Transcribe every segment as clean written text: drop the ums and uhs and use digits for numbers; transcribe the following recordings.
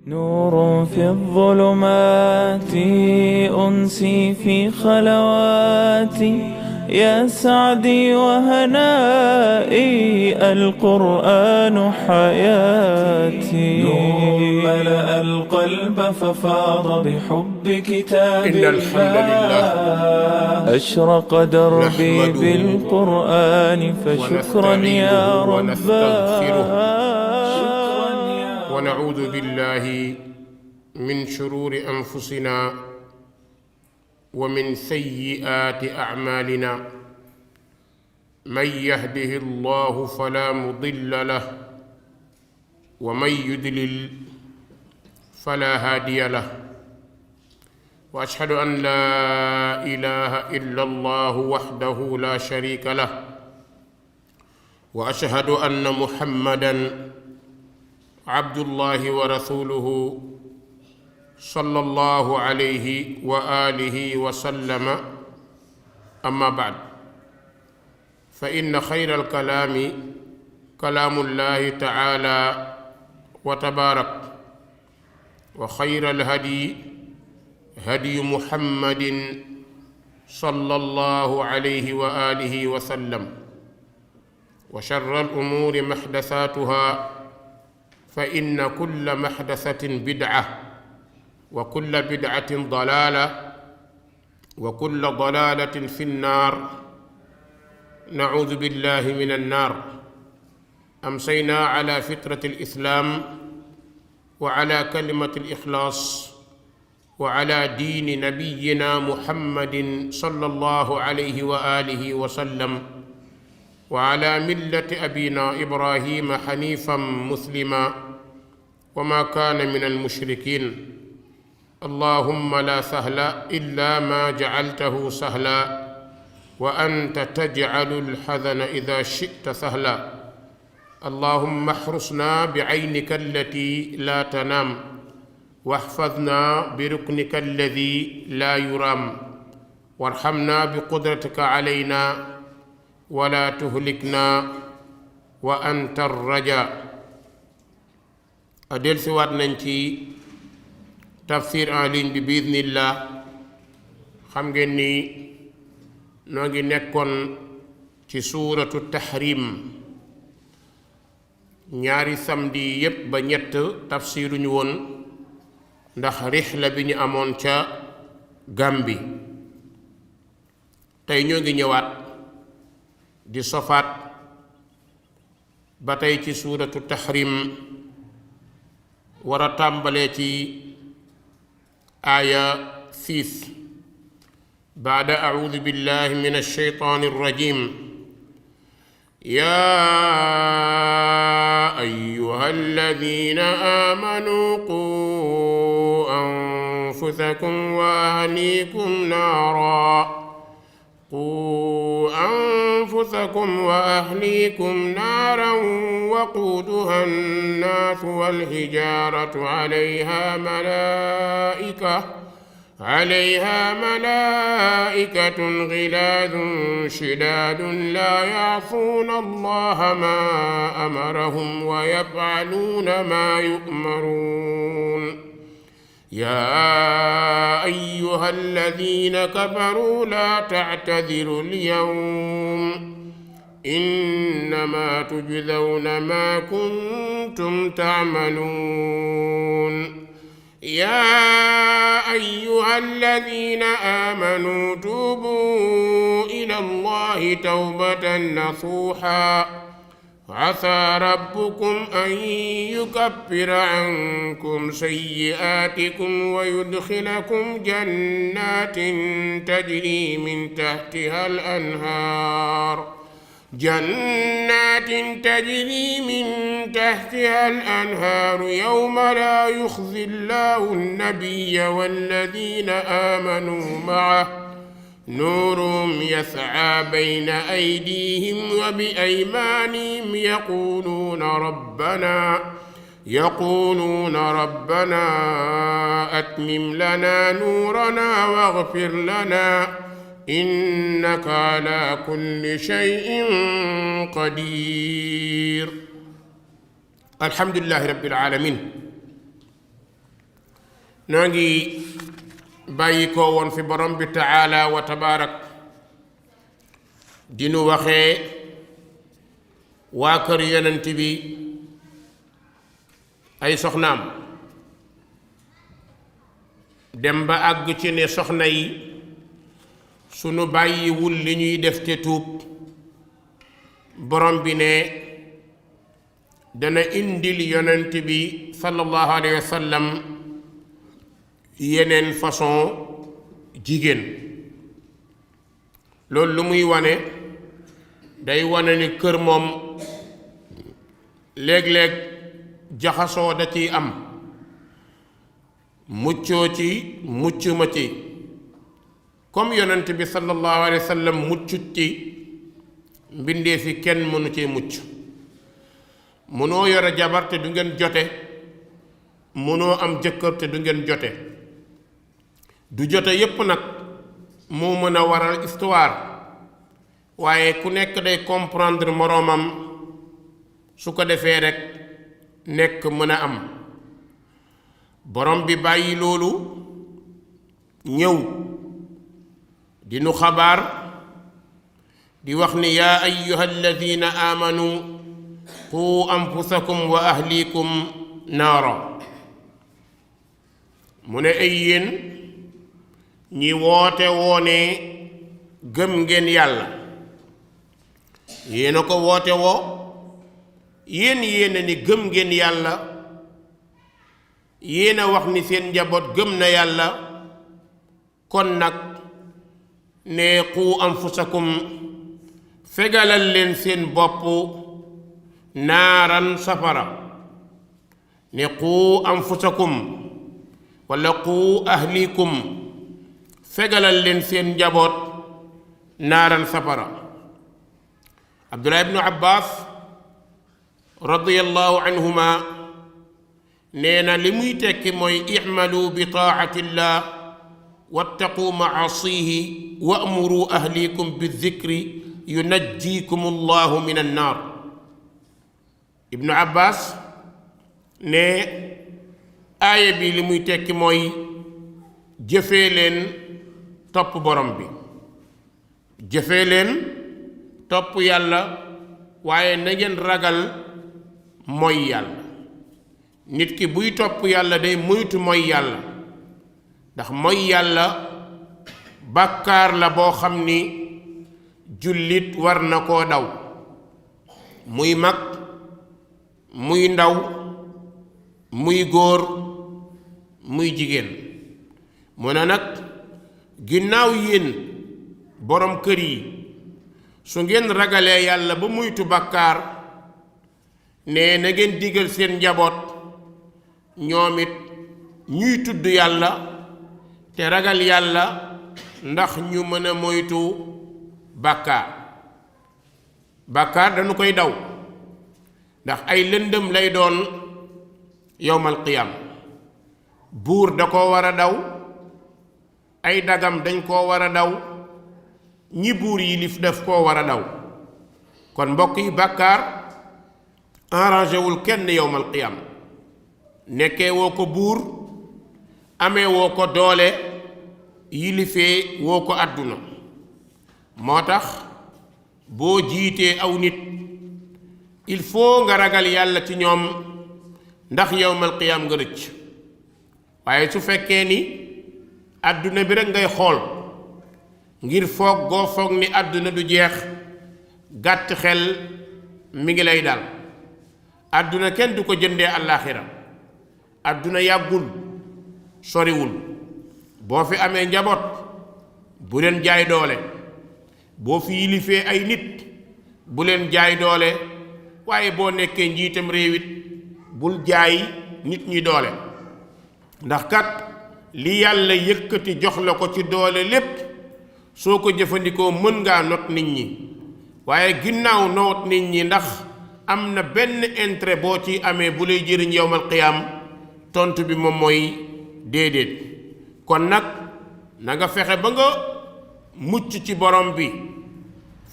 نور في الظلمات أنسي في خلواتي يا سعدي وهنائي القرآن حياتي نور ملأ القلب ففاض بحب كتاب إن الحمد لله أشرق دربي نحمده بالقرآن فشكرا يا ونستغفره رباه ونعوذ بالله من شرور أنفسنا ومن سيئات أعمالنا من يهده الله فلا مضل له ومن يضلل فلا هادي له وأشهد أن لا إله إلا الله وحده لا شريك له وأشهد أن محمدًا عبد الله ورسوله صلى الله عليه وآله وسلم أما بعد فإن خير الكلام كلام الله تعالى وتبارك وخير الهدي هدي محمد صلى الله عليه وآله وسلم وشر الأمور محدثاتها فإن كل محدثة بدعة وكل بدعة ضلالة وكل ضلالة في النار نعوذ بالله من النار أمسينا على فطرة الإسلام وعلى كلمة الإخلاص وعلى دين نبينا محمد صلى الله عليه وآله وسلم وعلى ملة أبينا إبراهيم حنيفا مسلما وما كان من المشركين اللهم لا سهل إلا ما جعلته سهلا وأنت تجعل الحزن إذا شئت سهلا اللهم احرسنا بعينك التي لا تنام واحفظنا بركنك الذي لا يرام وارحمنا بقدرتك علينا ولا تهلكنا وأنت الرجاء أدل سوات ننتي تفسير آلين بإذن الله خمجني نوغي نكون ci suuratu tahrim ñaari samedi yépp ba ñett tafsiruñu woon ndax rixla bi ñu amoon ca Gàmbi tey ñoo ngi ñëwaat di sofaat ba tey ci suuratu tahrim war a tàmbalee ci aaya 6 baada audu billahi min alsheytaani alrajim يا أيها الذين آمنوا قوا أنفسكم وأهليكم نارا وقودها الناس والحجارة عليها ملائكة غلاظ شداد لا يعصون الله ما أمرهم ويفعلون ما يؤمرون يا أيها الذين كفروا لا تعتذروا اليوم إنما تجزون ما كنتم تعملون يا أيها الذين آمنوا توبوا إلى الله توبة نصوحا عسى ربكم أن يكفر عنكم سيئاتكم ويدخلكم جنات تجري من تحتها الأنهار يوم لا يخزي الله النبي والذين آمنوا معه نورهم يسعى بين أيديهم وبأيمانهم يقولون ربنا أتمم لنا نورنا واغفر لنا إنك على كل شيء قدير. الحمد لله رب العالمين. noo ngi bàyyi ko woon fi borom bi taala wa tabaarak dinu waxee waa kër yonent bi ay soxnaam dem ba àgg ci ne soxna yi sunu bàyyiwul li ñuy def te tuub borom bi ne dana indil yonent bi sallallahu alayhi wa sallam yeneen façon jigéen loolu lu muy wane day wane ni kër moom léeg-léeg jaxasoo da ciy am muccoo ci mucc ma ci comme yonent bi sallallahu alayhi wa sallam muccut ci mbindee fi kenn mënu cee mucc mënoo yore jabar te du ngeen jote mënoo am jëkkër te du ngeen jote du jote yépp nag moo mën a waral histoire waaye ku nekk day comprendre moroomam su ko defee rekk nekk mën a am borom bi bàyyi loolu ñëw di nu xabaar di wax ni yaa ayyuha alladina amanu qu anfusakum wa ahlikum naara mu ne ay yéen ñi woote woone gëm ngeen yàlla yéen a ko woote woo yéen a ni gëm ngeen yàlla yéen a wax ni seen njaboot gëm na yàlla kon nag ne qu anfusakum fegalal leen seen bopp naaran safara ne qu anfusakum wala qu ahlikum fegalal leen seen njaboot naaran safara Abdullah ibnu Abbas radiyallahu anhuma nee na li muy tekki mooy i'malu bi taacatillah wattaqu macaasihi wa amuru ahlikum bizikri yunajjikum allahu min annaar ibnu Abbas ne aaya bi li muy tekki mooy jëfee leen topp borom bi jëfee leen topp yàlla waaye na ngeen ragal mooy yàlla nit ki buy topp yàlla day moytu mooy yàlla ndax mooy yàlla bàkkaar la boo xam ni jullit war na koo daw muy mag muy ndaw muy góor muy jigéen mu ne nag ginnaaw yéen borom kër yi su ngeen ragalee yàlla ba muytu bàkkaar ne na ngeen digal seen njaboot ñoom it ñuy tudd yàlla te ragal yàlla ndax ñu mën a moytu bàkkaar bàkkaar dañu koy daw ndax ay lëndëm lay doon yowmal qiyaam buur da koo war a daw ay dagam dañ koo war a daw ñi buur yilif daf koo war a daw kon mbokk yi bàkkaar arrangé wul kenn yowmal qiyaam nekkee woo ko buur amee woo ko doole yilifee woo ko àdduna moo tax boo jiitee aw nit il faut nga ragal yàlla ci ñoom ndax yowmal qiyaam nga rëcc waaye su fekkee ni àdduna bi rekk ngay xool ngir foog goo foog ni àdduna du jeex gàtt xel mi ngi lay dal àdduna kenn du ko jëndee àllaaxira àdduna yàggul soriwul boo fi amee njaboot bu leen jaay doole boo fi yilifee ay nit bu leen jaay doole waaye boo nekkee njiitam réew it bul jaay nit ñi doole ndax kat li yàlla yëkkati jox la ko ci doole lépp soo ko jëfandikoo mën ngaa not nit ñi waaye ginnaaw noot nit ñi ndax am na benn intérêt boo ci amee bu lay jëriñ yowmal qiyaam tontu bi moom mooy déedéet kon nag na nga fexe ba nga mucc ci borom bi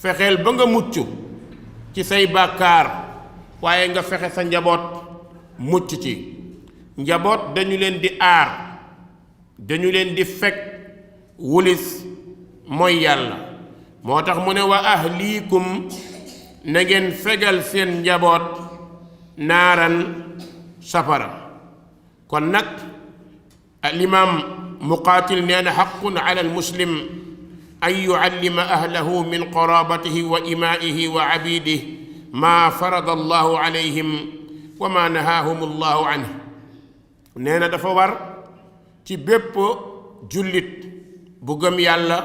fexeel ba nga mucc ci say bàkkaar waaye nga fexe sa njaboot mucc ci njaboot dañu leen di aar dañu leen di fekk wulis mooy yàlla moo tax mu ne wa ahliikum na ngeen fegal seen njaboot naaran safara kon nag alimaam muqaatil nee na xaqun ala almuslim an yuallima ahlahu min qarabatihi wa imaihi wa abidihi maa farada allahu alayhim wa maa nahaahum allahu anhu nee na dafa war ci bépp jullit bu gëm yàlla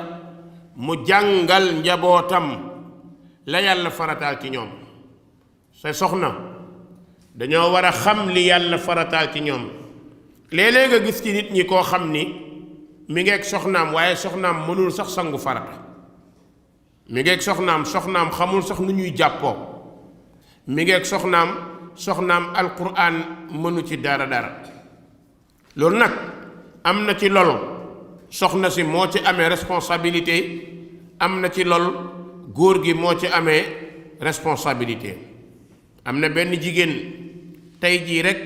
mu jàngal njabootam la yàlla farataal ci ñoom sa soxna dañoo war a xam li yàlla farataal ci ñoom léeg-léeg nga gis ci nit ñi koo xam ni mi ngeeg soxnaam waaye soxnaam mënul sax sangu farata mi ngeeg soxnaam xamul sax nu ñuy jàppoo mi ngeeg soxnaam alquran mënu ci dara loolu nag am na ci lool soxna si moo ci amee responsabilité am na ci lool góor gi moo ci amee responsabilité am na benn jigéen tey jii rek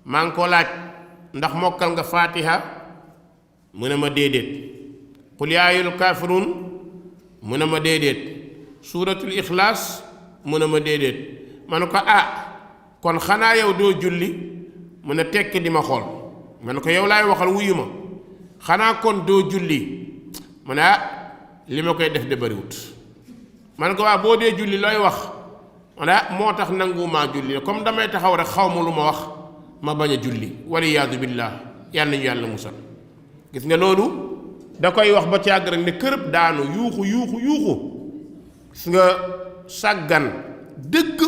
maa ngi ko laaj ndax mokkal nga faatiha mu ne ma déedéet qul yaa ayyuhal kaafiruun mu ne ma déedéet suuratul ixlaas mu ne ma déedéet ma ne ko kon xanaa yow doo julli mu ne tekk di ma xool ma ne ko yow laay waxal wuyu ma xanaa kon doo julli mu ne li ma koy def de bariwut ma ne ko boo dee julli looy wax mu ne moo tax nangumaa julli comme damay taxaw rek xaw ma lu ma wax ma bañ a julli waliyaadu billaah yàlla nañu yàlla musal gis nga loolu da koy wax ba ci àgg rek ne kërëb daanu yuuxu gis nga sàggan dëgg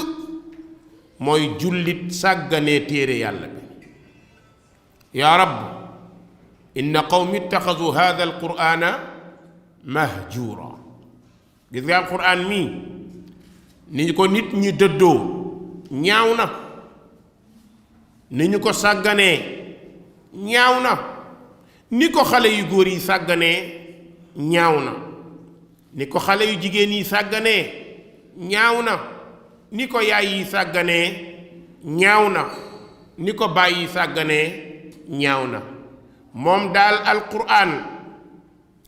mooy jullit sàgganee téere yàlla bi yaa rab inna qawmi ittaxadu hada alqur'ana mahjura gis nga alqur'an mii ni ko nit ñi dëddoo ñaaw na ni ñu ko sàgganee ñaaw na ni ko xale yu góor yi sàgganee ñaaw na ni ko xale yu jigéen yi sàgganee ñaaw na ni ko yaay yi sàgganee ñaaw na ni ko baay yi sàgganee ñaaw na moom daal alquran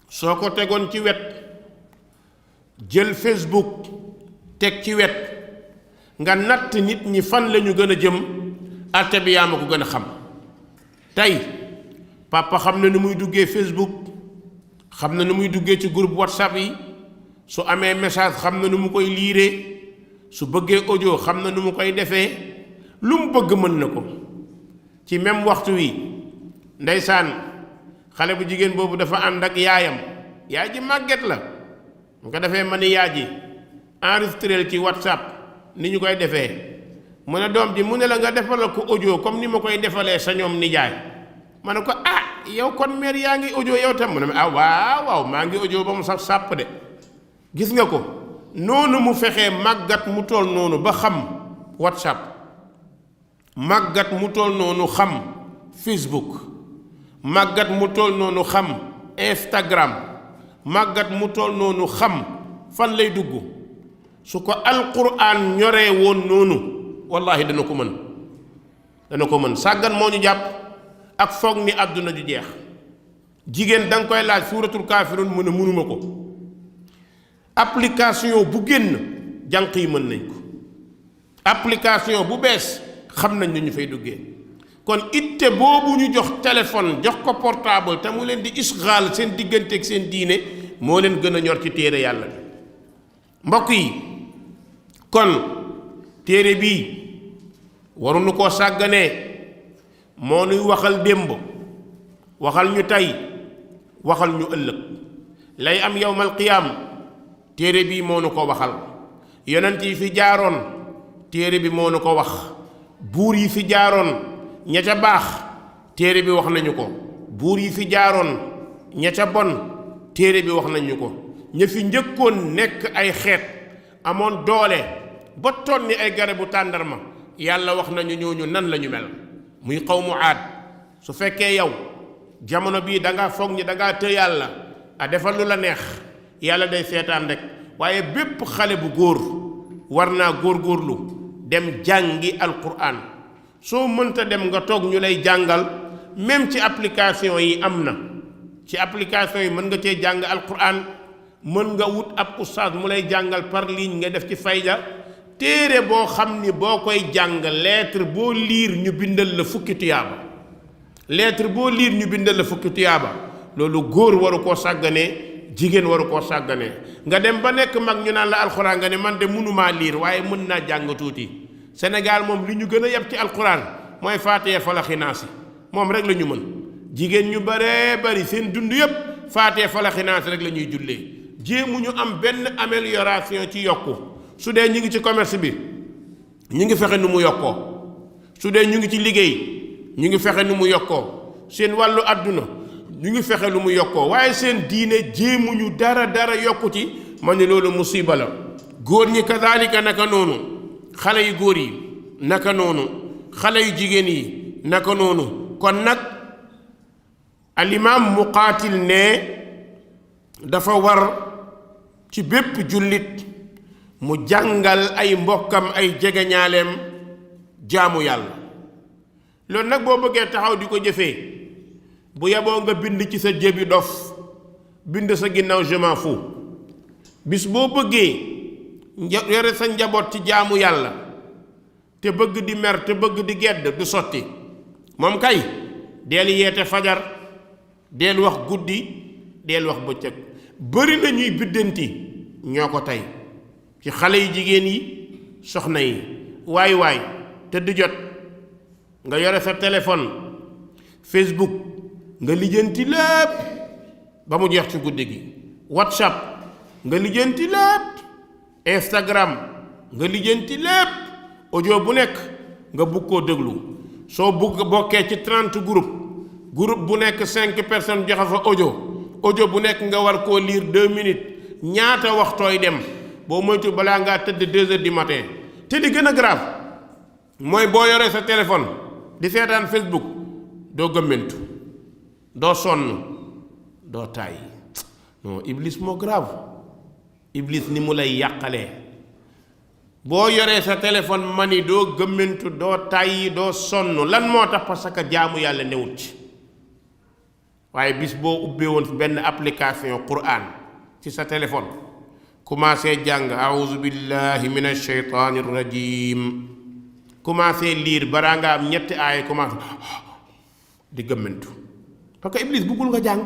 soo ko tegoon ci wet jël Facebook teg ci wet nga natt nit ñi fan lañu gën a jëm atte bi yaa ma ko gën a xam tey papa xam na nu muy duggee Facebook xam na nu muy duggee ci groupe WhatsApp yi su amee message xam na nu mu koy liiree su bëggee audio xam na nu mu koy defee lu mu bëgg mën na ko ci même waxtu wi ndeysaan xale bu jigéen boobu dafa ànd ak yaayam yaay ji màgget la mu ko defee ma ni yaay ji enregistré ci WhatsApp ni ñu koy defee mu ne doom ji mu ne la nga defalal ko audio comme ni ma koy defalee sa ñoom nijaay ma ne ko yow kon mère yaa ngi audio yow tam mu ne waaw maa ngi audio ba mu sax sàpp de gis nga ko noonu mu fexee màggat mu toll noonu ba xam WhatsApp màggat mu toll noonu xam Facebook màggat mu toll noonu xam Instagram màggat mu toll noonu xam fan lay dugg su ko alquran ñoree woon noonu wallahi dana ko mën sàggan moo ñu jàpp ak foog ni àdduna ju jeex jigéen da nga koy laaj suuratul kaafiruun mu ne mënuma ko application bu génn jànq yi mën nañ ko application bu bees xam nañ lu ñu fay duggee kon itte boobu ñu jox téléphone jox ko portable te mu leen di isgaal seen diggante ak seen diine moo leen gën a ñor ci téere yàlla bi mbokk yi kon téere bii waruñu koo sàgganee moo nuy waxal démb waxal ñu tey waxal ñu ëllëg lay am yawmal qiyaam téere bii moo nu ko waxal yonent yi fi jaaroon téere bi moo nu ko wax buur yi fi jaaroon ña ca baax téere bi wax nañu ko buur yi fi jaaroon ña ca bon téere bi wax nañu ko ña fi njëkkoon nekk ay xeet amoon doole ba toll ni ay garabu tàndarma yàlla wax nañu ñooñu nan la ñu mel muy xawmu aad su fekkee yow jamono bii da ngaa foog ni da ngaa të yàlla a defal lu la neex yàlla day seetaan rek waaye bépp xale bu góor war naa góorgóorlu dem jàngi alquran soo mënta dem nga toog ñu lay jàngal même ci application yi am na ci application yi mën nga cee jàng alquran mën nga wut ab oustaz mu lay jàngal par ligne nga def ci fayda téere boo xam ni boo koy jàng lettre boo liir ñu bindal la fukki tuyaaba lettre boo liir ñu bindal la fukki tuyaaba loolu góor waru koo sàgganee jigéen waru koo sàgganee nga dem ba nekk mag ñu naan la alxuraan nga ne man de mënumaa liir waaye mën naa jàng tuuti Sénégal moom li ñu gën a yab ci alxuraan mooy Faatiha Falaqi Naasi moom rek la ñu mën jigéen ñu baree bari seen dund yépp Faatiha Falaqi Naasi rek la ñuy jullee jéemu ñu am benn amélioration ci yokku su dee ñu ngi ci commerce bi ñu ngi fexe nu mu yokkoo su dee ñu ngi ci liggéey ñu ngi fexe nu mu yokkoo seen wàllu àdduna ñu ngi fexe lu mu yokkoo waaye seen diine jéemuñu dara yokku ci ma ne loolu musiba la góor ñi kadaalika naka noonu xale yu góor yi naka noonu xale yu jigéen yi naka noonu kon nag alimaam Muqaatil ne dafa war ci bépp jullit mu jàngal ay mbokkam ay jegeñaaleem jaamu yàlla loolu nag boo bëggee taxaw di ko jëfee bu yeboo nga bind ci sa jébi dof bind sa ginnaaw je m'en fous bis boo bëggee yore sa njaboot ci jaamu yàlla te bëgg di mer te bëgg di gedd du sotti moom kay deel yeete fajar deel wax guddi deel wax bëccëg bëri na ñuy biddanti ñoo ko tey ci xale yi jigéen yi soxna yi waay te du jot nga yore sa téléphone Facebook nga lijjanti lépp ba mu jeex ci guddi gi WhatsApp nga lijjanti lépp Instagram nga lijjanti lépp audio bu nekk nga bugg koo déglu soo bugg bokkee ci 30 groupe bu nekk 5 personnes joxe fa audio bu nekk nga war koo lire 2 minutes ñaata waxtooy dem boo moytu balaa ngaa tëdd 2 heures du matin te di gën a grave mooy boo yoree sa téléphone di seetaan Facebook doo gëmmentu doo sonn doo tàyyi non Iblis moo grave Iblis ni mu lay yàqalee boo yoree sa téléphone mani doo gëmmentu doo tàyyi doo sonn lan moo tax parce que jaamu yàlla newut ci waaye bis boo ubbee woon benn application Qur'an ci sa téléphone commencé jàng a'udhu billahi minash shaytanir rajim commencé lire baraa nga am ñetti aaya commencé di gëmmentu parce que Iblis bëggul nga jàng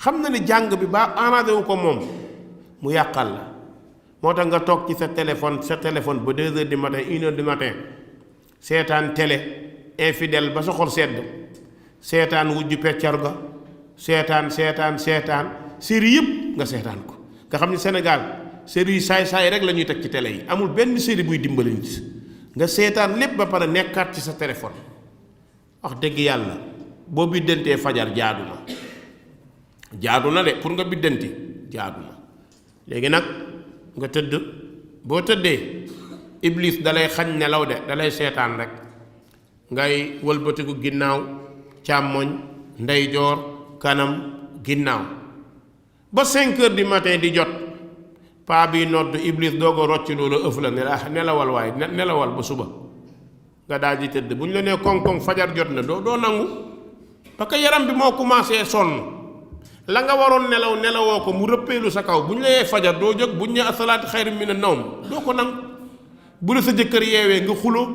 xam na ni jàng bi ba arrangé wu ko moom mu yàqal la moo tax nga toog ci sa téléphone ba 2 heures du matin 1 heure du matin seetaan télé infidèle ba sa xol sedd seetaan wujju peccar ga seetaan série yëpp nga seetaan ko nga xam ni Sénégal série yi saay rek la ñuy teg ci télé yi amul benn série buy dimbali nit nga seetaan lépp ba pare nekkaat ci sa téléphone wax dëgg yàlla boo biddantee fajar jaadu na de pour nga biddanti jaadu na léegi nag nga tëdd boo tëddee Iblis dalay xañ nelaw de dalay seetaan rek ngay wëlbatiku ginnaaw càmmoñ ndeyjoor kanam ginnaaw ba 5 heures du matin di jot paa bi nodd Iblis doog a rocc loolu ëf la ne la nelawal waaye nelawal ba suba nga daal di tëdd bu ñu la nee koŋ-koŋ fajar jot na doo nangu parce que yaram bi moo commencé sonn la nga waroon nelawoo ko mu rëppeelu sa kaw bu ñu la yee fajar doo jóg bu ñu nee asalaatu xayru mina nawm doo ko nangu bu la sa jëkkër yeewee nga xuloo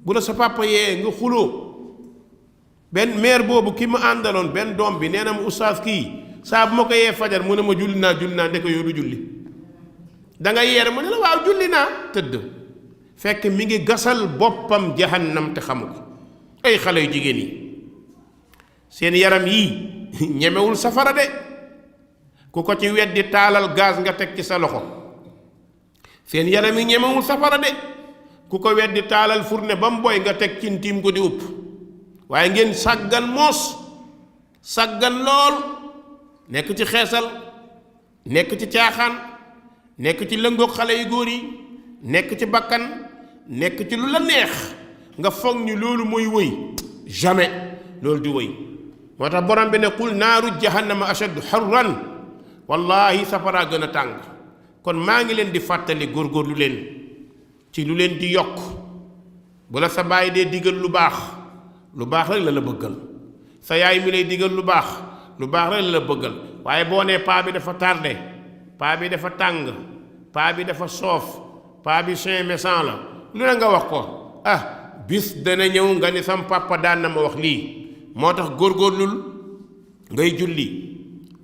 bu la sa papa yeewee nga xuloo benn maire boobu ki ma àndaloon benn doom bi nee na ma oustaz kii saa bu ma ko yee fajar mu ne ma julli naa ndeke yow du julli da nga yeer mu ne la waaw julli naa tëdd fekk mi ngi gasal boppam jahannam te xamu ko ay xale yu jigéen yi seen yaram yii ñemewul safara de ku ko ci weddi taalal gaz nga teg ci sa loxo seen yaram yi ñemewul safara de ku ko weddi taalal fourne ba mu boy nga teg cin tiim ko di upp waaye ngeen sàggan moos sàggan lool nekk ci xeesal nekk ci caaxaan nekk ci lëngoog xale yu góor yi nekk ci bakkan nekk ci lu la neex nga foog ni loolu mooy wëy jamais loolu di wëy moo tax borom bi ne qul naaru jahannama ashaddu harran wallahi safaraa gën a tàng kon maa ngi leen di fàttali góorgóorlu leen ci lu leen di yokk bu la sa baay dee digal lu baax rek la bëggal sa yaay mi lay digal lu baax rek la bëggal waaye boo nee paa bi dafa tardé paa bi dafa tàng paa bi dafa soof paa bi saint méchant la lu ne nga wax ko bis dana ñëw nga ni sam papa daan na ma wax lii moo tax góorgóorlul ngay julli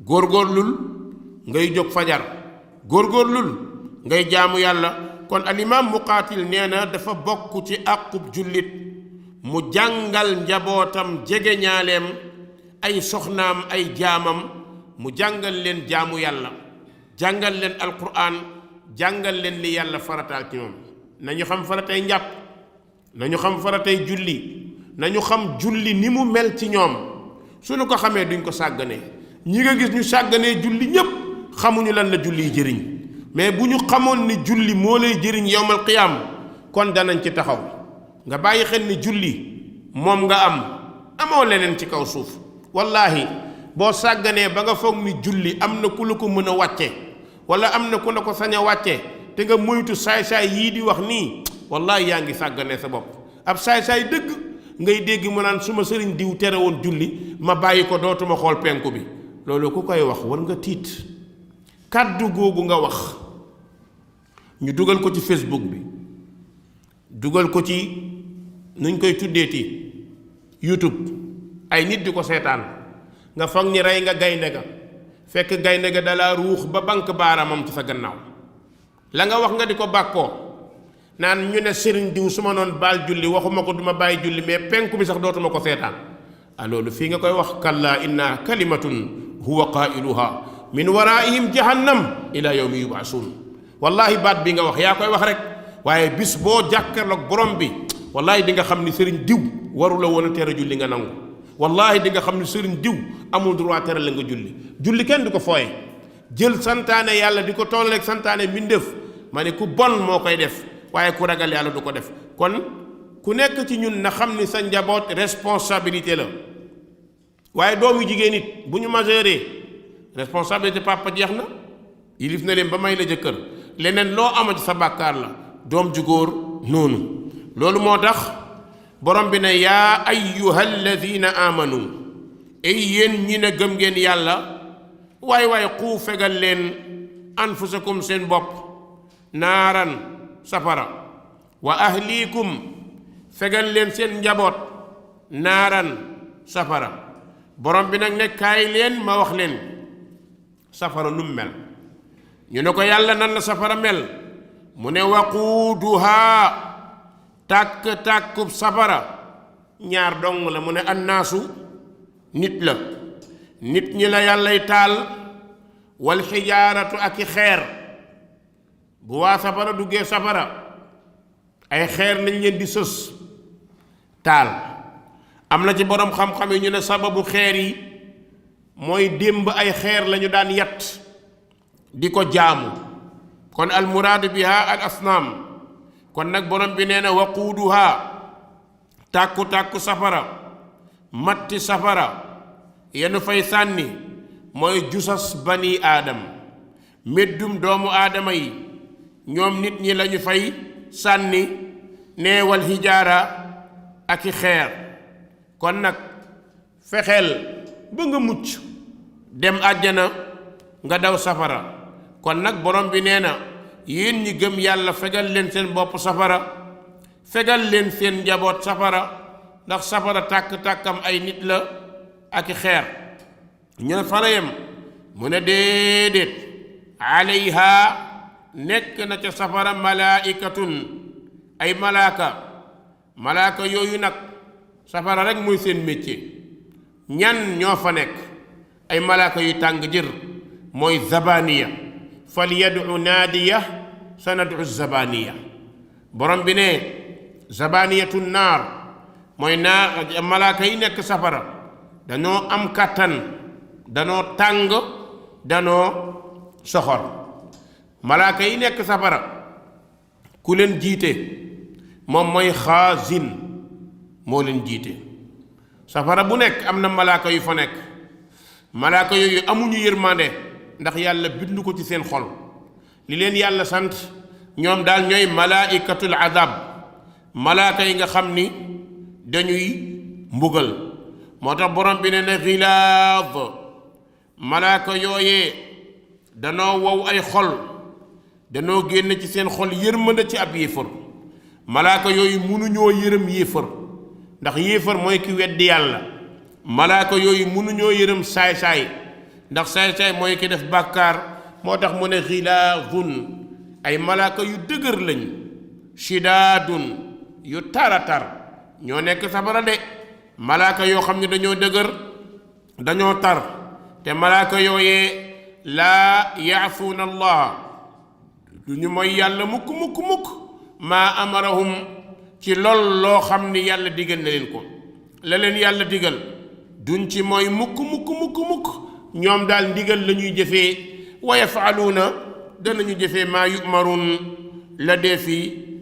góorgóorlul ngay jóg fajar góorgóorlul ngay jaamu yàlla kon alimaam Muqaatil nee na dafa bokk ci àqub jullit mu jàngal njabootam jege ñaaleem ay soxnaam ay jaamam mu jàngal leen jaamu yàlla jàngal leen alquran jàngal leen li yàlla farataal ci moom nañu xam faratay njàpp nañu xam faratay julli nañu xam julli ni mu mel ci ñoom suñu ko xamee duñ ko sàgganee ñi nga gis ñu sàgganee julli ñépp xamuñu lan la julli yi jëriñ mais bu ñu xamoon ni julli moo lay jëriñ yowmal qiyaam kon danañ ci taxaw nga bàyyi xel ni julli moom nga amoo leneen ci kaw suuf wallaahi boo sàgganee ba nga foog ni julli am na ku la ko mën a wàcce wala am na ku la ko sañ a wàcce te nga moytu saay-saay yii di wax nii wallaahi yaa ngi sàgganee sa bopp ab saay-saay dëgg ngay dégg mu naan su ma sëriñ diw tere woon julli ma bàyyi ko dootuma xool penku bi loolu ku koy wax war nga tiit kàddu googu nga wax ñu dugal ko ci Facebook bi dugal ko ci nuñ koy tuddeeti YouTube ay nit di ko seetaan nga foog ñi rey nga gaynde ga fekk gaynde ga dalaa ruux ba banque baaraamam ci sa gannaaw la nga wax nga di ko bàkkoo naan ñu ne sëriñ diw su ma noon baal julli waxuma ko duma bàyyi julli mais penku bi sax dootuma ko seetaan loolu fii nga koy wax kallaa inna kalimatun huwa qailuha min waraihim jahannam ila yawmi yub'asun wallahi baat bi nga wax yaa koy wax rek waaye bis boo jàkkarloog borom bi wallahi di nga xam ni sëriñ diw waru la woon a tere julli nga nangu wallahi di nga xam ni sëriñ diw amul droit tere la nga julli kenn du ko fooye jël santaane yàlla di ko tollaleeg santaane mbindéef ma ne ku bon moo koy def waaye ku ragal yàlla du ko def kon ku nekk ci ñun na xam ni sa njaboot responsabilité la waaye doomu jigéen it bu ñu majeure responsabilité papa jeex na yilif na leen ba may la jëkkër leneen loo ama ci sa bàkkaar la doom ju góor noonu loolu moo tax borom bi ne yaa ayyuha alladina amanu ay yéen ñi ne gëm ngeen yàlla waay xuu fegal leen anfusakum seen bopp naaran safara wa ahliikum fegal leen seen njaboot naaran safara borom bi nag ne kaay leen ma wax leen safara nu mel ñu ne ko yàlla nan la safara mel mu ne waquuduhaa tàkk-tàkkub safara ñaar dong la mu ne annaasu nit la nit ñi la yàllay taal wal xijaaratu ak i xeer bu waa safara duggee safara ay xeer nañ leen di sës taal am na ci boroom xam-xam yi ñu ne sababu xeer yi mooy démb ay xeer lañu daan yat di ko jaamu kon al muraadu biha al asnaam kon nag borom bi nee na waquuduha tàkku-tàkku safara matti safara yenu fay sànni mooy jusas bani aadam méddum doomu aadama yi ñoom nit ñi lañu fay sànni neewal hijaara ak i xeer kon nag fexeel ba nga mucc dem àjjana nga daw safara kon nag borom bi nee na yéen ñi gëm yàlla fegal leen seen bopp safara fegal leen seen njaboot safara ndax safara tàkk-tàkkam ay nit la ak i xeer ñu ne fa la yem mu ne déedéet alayha nekk na ca safara malaaikatun ay malaaka yooyu nag safara rek muy seen métier ñan ñoo fa nekk ay malaaka yu tàng jër mooy zabaniya fal yadu naadiya sanadu zabaniya borom bi ne zabaniyatu naar mooy naar malaaka yi nekk safara danoo am kàttan danoo tàng danoo soxor malaaka yi nekk safara ku leen jiite moom mooy xaasin moo leen jiite safara bu nekk am na malaaka yu fa nekk malaaka yooyu amuñu yërmande ndax yàlla bindu ko ci seen xol li leen yàlla sant ñoom daal ñooy malaa'ikatul azab malaaka yi nga xam ni dañuy mbugal moo tax borom bi ne na xilaad malaaka yooyee danoo wow ay xol danoo génn ci seen xol yërmande ci ab yéefar malaaka yooyu mënuñoo yërëm yéefar ndax yéefar mooy ki weddi yàlla malaaka yooyu mënuñoo yërëm saay-saay ndax saay-saay mooy ki def bàkkaar moo tax mu ne xilaadun ay malaaka yu dëgër lañ shidaadun yu taratar ñoo nekk safara de malaaka yoo xam ne dañoo dëgër dañoo tar te malaaka yooyee laa yaasuuna allah du ñu mooy yàlla mukk mukk mukk maa amarahum ci lool loo xam ni yàlla digal na leen ko la leen yàlla digal duñ ci mooy mukk mukk mukk mukk ñoom daal ndigal la ñuy jëfee wa yafaaluuna danañu jëfee maa yumarun la dee fi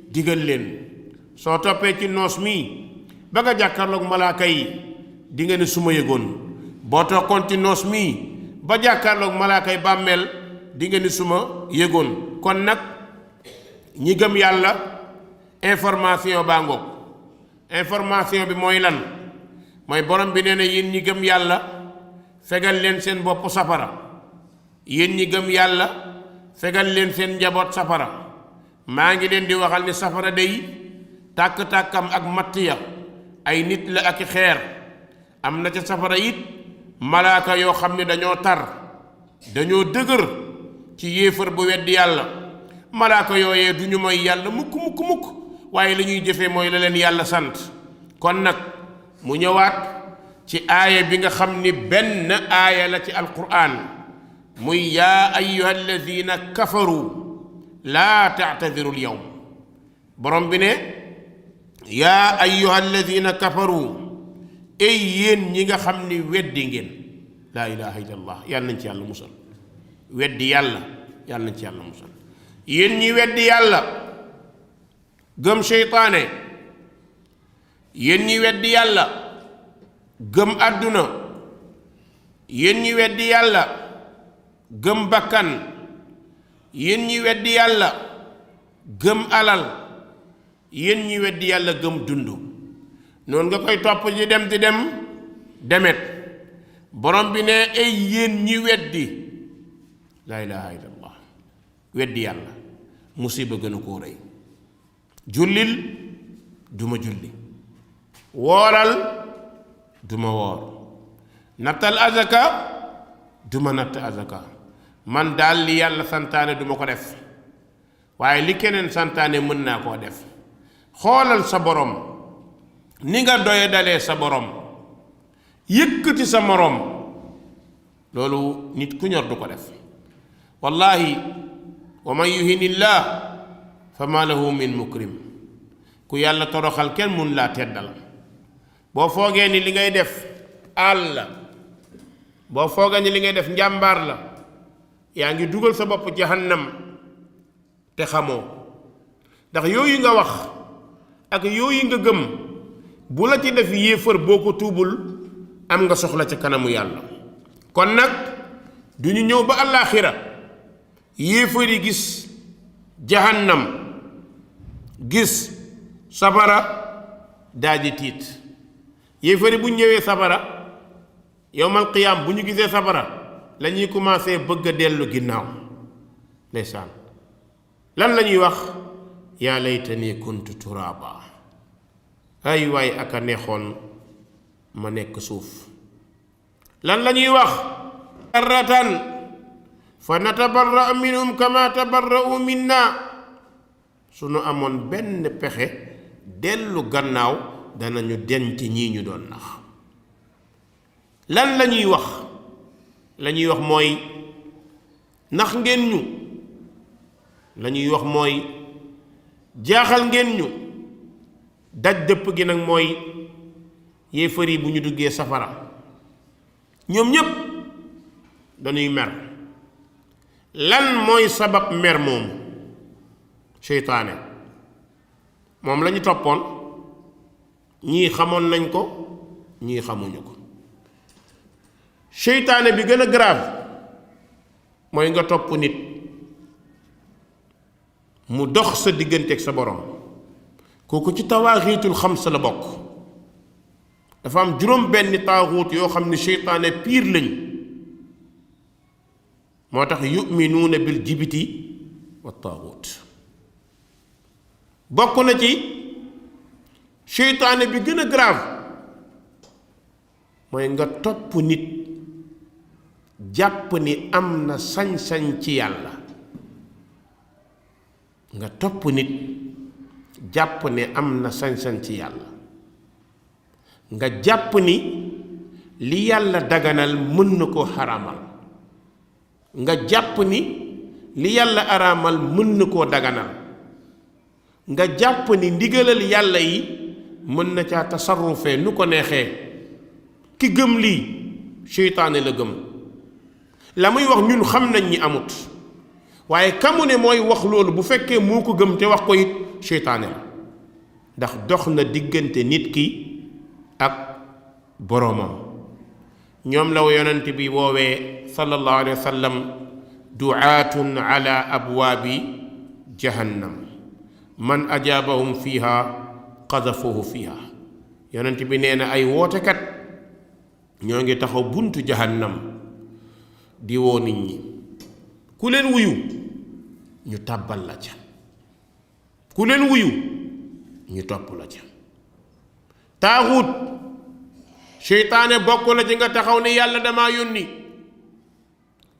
digal leen soo toppee ci noos mii ba nga jàkkaarloog malaaka yi di nga ne su ma yëgoon boo tokkoon ci noos mii ba jàkkaarloog malaaka yi bàmmeel di nga ne su ma yëgoon kon nag ñi gëm yàlla information baa ngoog information bi mooy lan mooy borom bi nee na yéen ñi gëm yàlla fegal leen seen bopp safara yéen ñi gëm yàlla fegal leen seen njaboot safara maa ngi leen di waxal ni safara day tàkk-tàkkam ak matt ya ay nit la ak xeer am na ca safara it malaaka yoo xam ne dañoo tar dañoo dëgër ci yéefar bu weddi yàlla malaaka yooyee du ñu mooy yàlla mukk mukk mukk waaye la ñuy jëfee mooy la leen yàlla sant kon nag mu ñëwaat ci aaya bi nga xam ni benn aaya la ci alquran muy yaa ayyuha alladina kafaru laa taatadiru l yawm borom bi ne yaa ayyuha alladina kafaru ey yéen ñi nga xam ni weddi ngeen laa ilaha illallah yàlla nañ ci yàlla musal weddi yàlla yàlla nañ ci yàlla musal yéen ñi weddi yàlla gëm seytaane yéen ñi weddi yàlla gëm àdduna yéen ñi weddi yàlla gëm bakkan yéen ñi weddi yàlla gëm alal yéen ñi weddi yàlla gëm dund noonu nga koy topp di dem demet borom bi ne ay yéen ñi weddi laa ilaha illallah weddi yàlla musiba gën a koo rëy jullil duma julli wooral duma woor nattal azaka duma natt azaka man daal li yàlla santaane duma ko def waaye li keneen santaane mën naa koo def xoolal sa borom ni nga doye dalee sa borom yëkkati sa moroom loolu nit ku ñor du ko def wallahi wa man yuhinillah fa ma lahu min mukrim ku yàlla toroxal kenn mun laa teddal boo foogee ni li ngay def àll la boo foogee ni li ngay def njàmbaar la yaa ngi dugal sa bopp jahannam te xamoo ndax yooyu nga wax ak yooyu nga gëm bu la ci def yéefar boo ko tuubul am nga soxla ca kanamu yàlla kon nag du ñu ñëw ba àllaaxira yéefar yi gis jahannam gis safara daal di tiit yéefar yi bu ñëwee safara yowmal qiyaam bu ñu gisee safara la ñuy commencé bëgg a dellu ginnaaw ndeysaan lan la ñuy wax yaa laytani kuntu turaaba ay waay ak a neexoon ma nekk suuf lan la ñuy wax arratan fa natabarra minhum kama tabarra'u minna suñu amoon benn pexe dellu gannaaw danañu denc ñii ñu doon nax lan la ñuy wax la ñuy wax mooy nax ngeen ñu la ñuy wax mooy jaaxal ngeen ñu daj dëpp gi nag mooy yéefar yi bu ñu duggee safara ñoom ñépp dañuy mer lan mooy sabab mer moomu seytaane moom la ñu toppoon ñii xamoon nañ ko ñii xamuñu ko seytaane bi gën a grave mooy nga topp nit mu dox sa diggante ak sa borom kooku ci tawaaxiitul xamsa la bokk dafa am juróom benn taaxuut yoo xam ne seytaane piir lañ moo tax yuminuuna bil jibiti wa taaxuut bokk na ci seytaane bi gën a grave mooy nga topp nit jàpp ni am na sañ-sañ ci yàlla nga topp nit jàpp ne am na sañ-sañ ci yàlla nga jàpp ni li yàlla daganal mën na koo xaraamal nga jàpp ni li yàlla araamal mën na koo daganal nga jàpp ni ndigalal yàlla yi mën na caa tasarrufee nu ko neexee ki gëm lii seytaane la gëm la muy wax ñun xam nañ ñi amut waaye kamu ne mooy wax loolu bu fekkee moo ko gëm te wax ko it seytaane la ndax dox na diggante nit ki ak boroomam ñoom la yonent bi woowee sallallahu alayhi wa sallam du'aatun ala abwaabi jahannam man ajaabahum fiha qadafuhu fiha yonent bi nee na ay wootekat ñoo ngi taxaw buntu jahannam di woo nit ñi ku leen wuyu ñu tàbbal la ca ku leen wuyu ñu topp la ca taaxut seytaane bokk na ci nga taxaw ne yàlla damaa yónni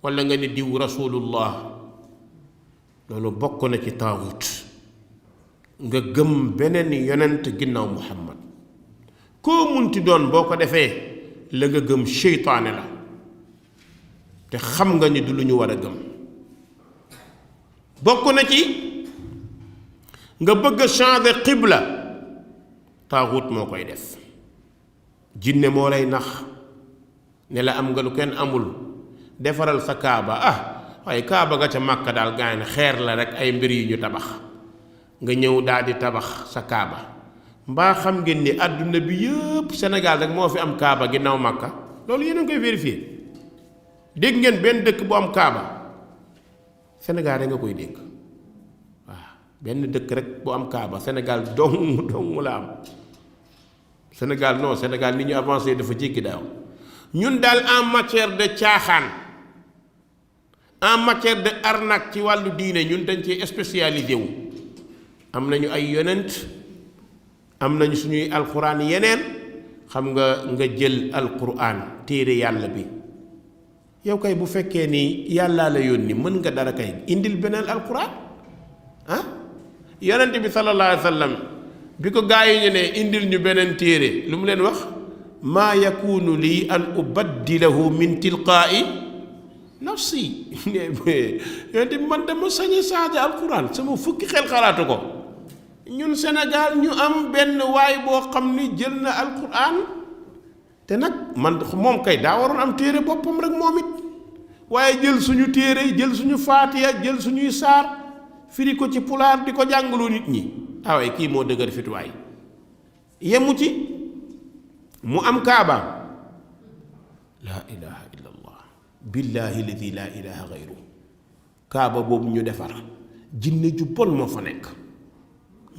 walla nga ne diw rasulullah loolu bokk na ci taaxut nga gëm beneen yonent ginnaaw muhammad koo munti doon boo ko defee la nga gëm seytaane la te xam nga ni du lu ñu war a gëm bokk na ci nga bëgg a changer xibla taaxut moo koy def jinne moo lay nax ne la am nga lu kenn amul defaral sa kaaba waaye kaaba nga ca màkka daal gaa yi ne xeer la rek ay mbir yu ñu tabax nga ñëw daal di tabax sa kaaba mbaa xam ngeen ni àdduna bi yëpp Sénégal rek moo fi am kaaba ginnaaw màkka loolu yéen a ngi koy vérifier dégg ngeen benn dëkk bu am kaaba Sénégal rek nga koy dégg waaw benn dëkk rek bu am kaaba Sénégal dong la am Sénégal non Sénégal ni ñu avancé dafa jéggi daaw ñun daal en matière de caaxaan en matière de arnaque ci wàllu diine ñun dañ ci spécialisé wu am nañu ay yonent am nañu suñuy alquran yeneen xam nga jël alquran téere yàlla bi yow kay bu fekkee ni yàllaa la yónni mën nga dara kay indil beneen alquran yonent bi sallallahu alayhi wa sallam bi ko gaa yi ñu ne indil ñu beneen téere lu mu leen wax maa yakunu lii an ubaddilahu min tilqaa'i nafsi yonent bi man dama sañe saaja alquran sama fukki xel xalaatu ko ñun Sénégal ñu am benn waay boo xam ni jël na alquran te nag man moom kay daa waroon am téere boppam rek moom it waaye jël suñu téere jël suñu faatiya jël suñuy saar firi ko ci pulaar di ko jàngaloo nit ñi waaye kii moo dëgër fit waay yemu ci mu am kaaba laa ilaha illa allah billahi alladi laa ilaha gayru kaaba boobu ñu defar jinne ju bon moo fa nekk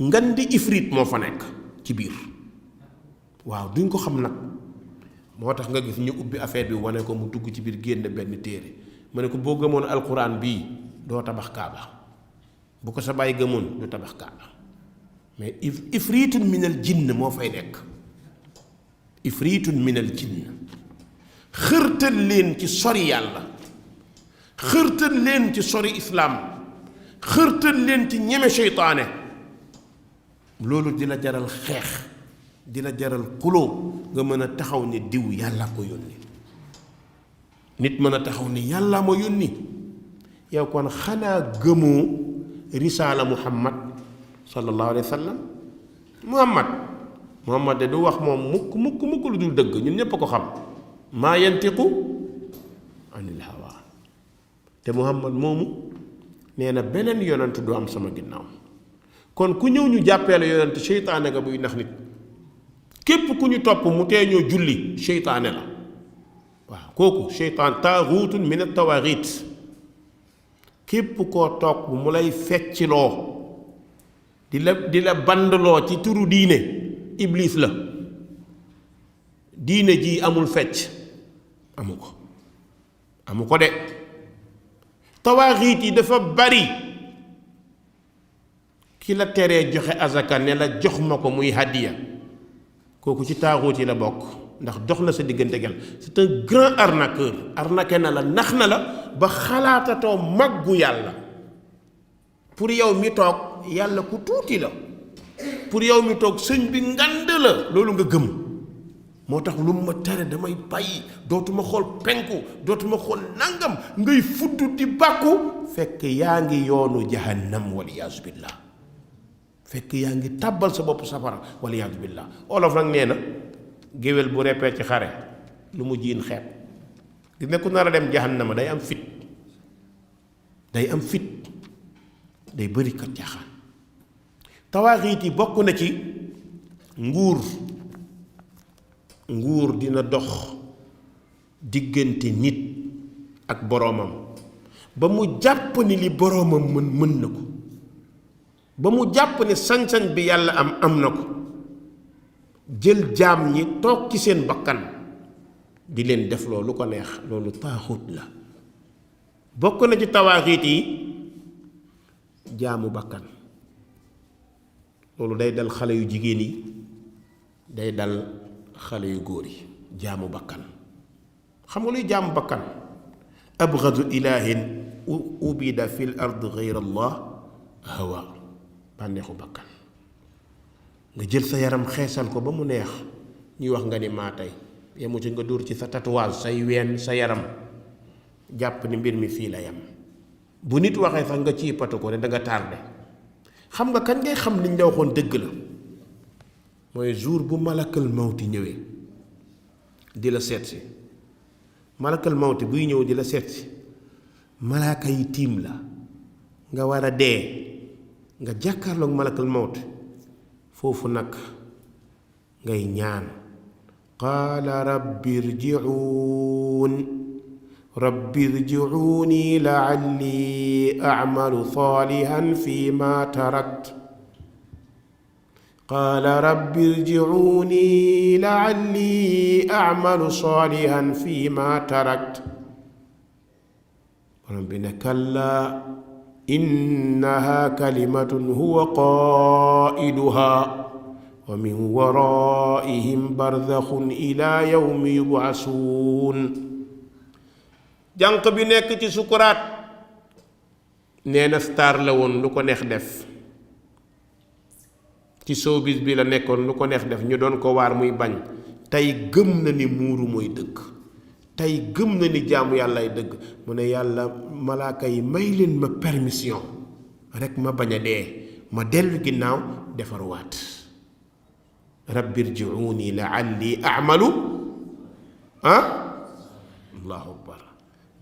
ngan di ifrit moo fa nekk ci biir waaw duñ ko xam nag moo tax nga gis ñu ubbi affaire bi wane ko mu dugg ci biir génn benn téere ma ne ko boo gëmoon alquran bii doo tabax kaaba bu ko sa bàyyi gëmoon du tabax kaaba mais ifritun minal jinn moo fay nekk ifritun minal jinn xërtal leen ci sori yàlla xërtal leen ci sori islaam xërtal leen ci ñeme seytaane loolu di la jaral xeex di la jaral xuloo nga mën a taxaw ne diw yàlla ko yónni nit mën a taxaw ne yàlla ma yónni yow kon xanaa gëmoo risaala muhammad sallallahu alayhi wa sallam muhammad de du wax moom mukk lu dul dëgg ñun ñépp a ko xam maa yantiqu anil hawa te muhammad moomu nee na beneen yonent du am sama ginnaaw kon ku ñëw ñu jàppee la yonent seytaane nga buy nax nit képp ku ñu topp mu tee ñoo julli seytaane la waaw kooku seytaan taaxuutun min at-tawaaxiit képp koo toog mu lay fecciloo di la bandloo ci turu diine iblis la diine ji amul fecc amu ko de tawaaxiit yi dafa bari ki la teree joxe azaka ne la jox ma ko muy hadiya kooku ci taaxuut yi la bokk ndax dox na sa diggante gel c'est un grand arnaqueur arnaqué na la nax na la ba xalaatatoo màggu yàlla pour yow mi toog yàlla ku tuuti la pour yow mi toog sëñ bi ngand la loolu nga gëm moo tax lu ma tere damay bàyyi dootuma xool penku dootuma xool nangam ngay fudd di bàkku fekk yaa ngi yoonu jahannam waliyaasu billah fekk yaa ngi tàbbal sa bopp safara waliyaasu billah olof nag nee na géwél bu reppee ci xare lu mu jiin xeeb di nekku nar a dem jahannama day am fit day bëri kat jaaxaan tawaaxiit yi bokk na ci nguur dina dox diggante nit ak boroomam ba mu jàpp ni li boroomam mën na ko ba mu jàpp ni sañ-sañ bi yàlla am na ko jël jaam ñi toog ci seen bakkan di leen def loolu ko neex loolu taaxut la bokk na ci tawaaxiit yi jaamu bakkan loolu day dal xale yu jigéen yi day dal xale yu góor yi jaamu bakkan xam nga luy jaamu bakkan abghadu ilahin ubida fil ard ghayra allah hawa bànneexu bakkan nga jël sa yaram xeesal ko ba mu neex ñuy wax nga ni maa tey yemu ci nga dóor ci sa tatouage say ween sa yaram jàpp ni mbir mi fii la yem bu nit waxee sax nga ciy patu ko ne da nga tardé xam nga kañ ngay xam liñ la waxoon dëgg la mooy jour bu malakal mawti ñëwee di la seet si malakal mawti buy ñëw di la seet si malaaka yi tiim la nga war a dee nga jàkkaarloog malakal mawti foofu nag ngay ñaan qaala rabbi irji'uuni la'alli a'malu saalihan fiimaa tarakt qaala rabbi irji'uuni la'alli a'malu saalihan fiimaa tarakt borom bi ne kallaa innahaa kalimatun huwa qaa'iluhaa wa min waraa'ihim barzakhun ilaa yawmi yub'asuun jànq bi nekk ci sukuraat nee na star la woon lu ko neex def ci showbiz bi la nekkoon lu ko neex def ñu doon ko waar muy bañ tey gëm na ni muuru mooy dëgg tey gëm na ni jaamu yàlla ay dëgg mu ne yàlla malaaka yi may leen ma permission rek ma bañ a dee ma dellu ginnaaw defaruwaat rabbi irji'uuni la'alli a'malu allahu akbar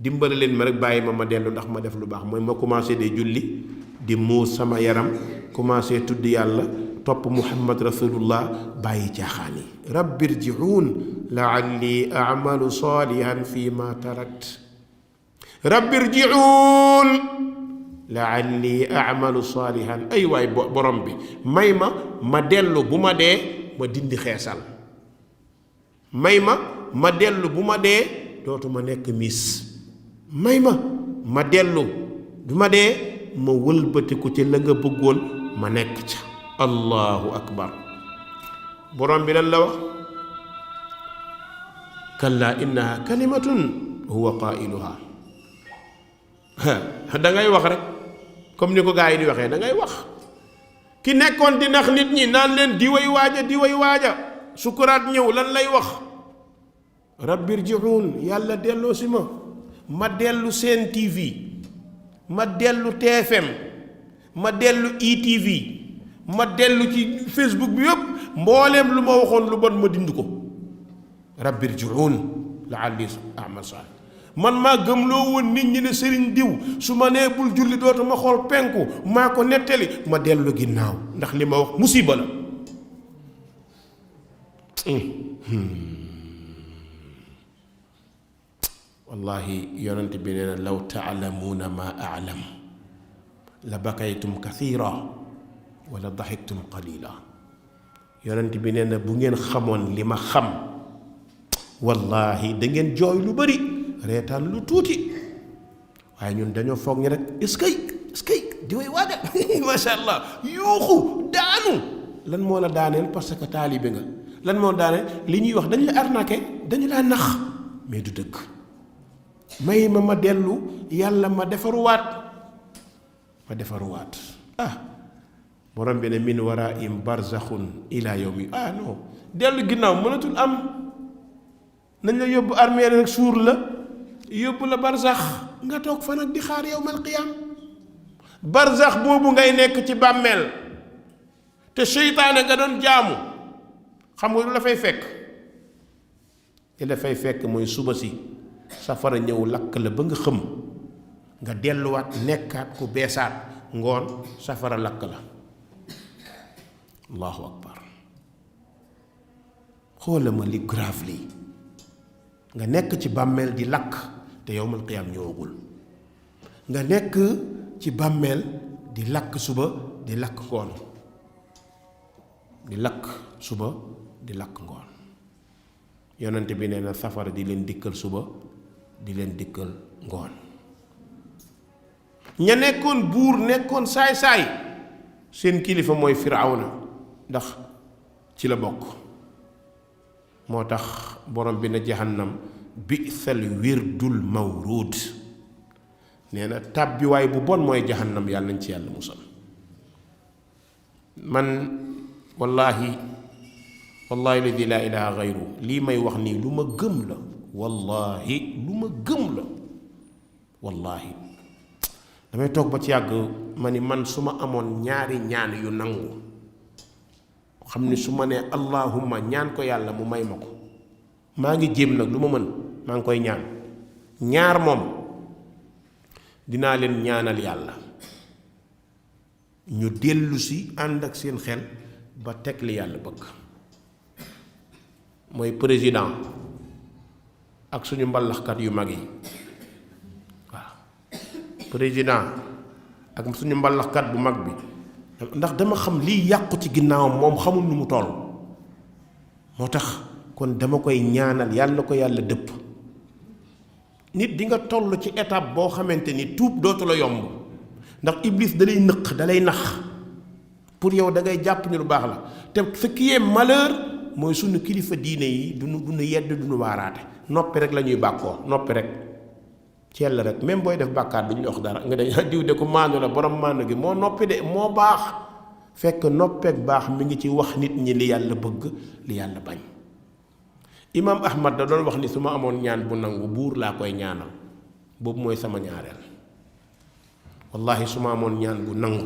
dimbale leen ma rek bàyyi ma dellu ndax ma def lu baax mooy ma commencé de julli di muus sama yaram commencé tudd yàlla topp muhammad rasulullah bàyyi caaxaan yi rabbi irji'uun la'alli a'malu saalihan fi ma tarakt rabbi irji'uun la'alli a'malu saalihan ay waay borom bi may ma dellu bu ma dee ma dindi xeesal may ma dellu bu ma dee dootuma nekk miis may ma dellu bu ma dee ma wëlbatiku ci la nga bëggoon ma nekk ca allahu akbar borom bi lan la wax kallaa innaha kalimatun huwa qaa'iluha da ngay wax rek comme ni ko gaa yi di waxee da ngay wax ki nekkoon di nax nit ñi naan leen di way waaja sukuraat ñëw lan lay wax rabbi irji'uun yàlla delloo si ma dellu Sen TV ma dellu TFM ma dellu ITV ma dellu ci Facebook bi yëpp mbooleem lu ma waxoon lu bon ma dind ko rabbi irji'uun la'alli a'malu saalihan man maa gëmloo woon nit ñi ne sëriñ diw su ma nee bul julli dootuma xool penku maa ko nettali ma dellu ginnaaw ndax li ma wax musiba la wallahi yonent bi nee na law taalamuuna ma a'lam la bakaytum kathira wala daxiktum qalila yonent bi nee na bu ngeen xamoon li ma xam wallahi da ngeen jooy lu bari reetaan lu tuuti waaye ñun dañoo foog ni rek est-ce di way waaja masha Allah yuuxu daanu lan moo la daaneel parce que taalibe nga lan moo daaneel li ñuy wax dañ la arnaqué dañu laa nax mais du dëgg may ma dellu yàlla ma defaruwaat borom bi ne min waraa'im barzaxun ila yawmi non dellu ginnaaw mënatul am nañ la yóbbu armée rek suur la yóbbu la barzax nga toog fa nag di xaar yawmal qiyaam barzax boobu ngay nekk ci bàmmeel te seytaane nga doon jaamu xam nga lu la fay fekk li la fay fekk mooy suba si safara ñëw lakk la ba nga xëm nga delluwaat nekkaat ku beesaat ngoon safara lakk la allahu akbar xoola ma li grave lii nga nekk ci bàmmeel di lakk te yawmal qiyaam ñëwagul nga nekk ci bàmmeel di lakk suba di lakk ngoon di lakk suba di lakk ngoon yonent bi nee na safara di leen dikkal suba di leen dikkal ngoon ña nekkoon buur nekkoon saay-saay seen kilifa mooy firawna ndax ci la bokk moo tax borom bi na jahannam bi'sal wirdul mawruud nee na tàbbiwaay bu bon mooy jahannam yàlla nañ ci yàlla musal man wallahi ladi laa ilaha gayru lii may wax nii lu ma gëm la wallahi lu ma gëm la wallahi damay toog ba ci yàgg ma ni man su ma amoon ñaari ñaan yu nangu xam ni su ma nee allahumma ñaan ko yàlla mu may ma ko maa ngi jéem nag lu ma mën maa ngi koy ñaan ñaar moom dinaa leen ñaanal yàlla ñu dellu si ànd ak seen xel ba teg li yàlla bëgg mooy président ak suñu mbalaxkat yu mag yi waaw président ak suñu mbalaxkat bu mag bi ndax dama xam lii yàqu ci ginnaawam moom xamul nu mu toll moo tax kon dama koy ñaanal yàlla ko yàlla dëpp nit di nga toll ci étape boo xamante ni tuub dootu la yomb ndax iblis da lay nëq da lay nax pour yow da ngay jàpp ni lu baax la te ce qui est malheur mooy sunu kilifa diine yi duñu yedd duñu waaraate noppi rek la ñuy bàkkoo noppi rek cell rek même booy def bàkkaar duñu la wax dara nga dañ diw de ko maandu la borom maandu gi moo noppi de moo baax fekk noppeek baax mi ngi ci wax nit ñi li yàlla bëgg li yàlla bañ imaam ahmad da doon wax ni su ma amoon ñaan bu nangu buur laa koy ñaanal boobu mooy sama ñaareel wallahi su ma amoon ñaan bu nangu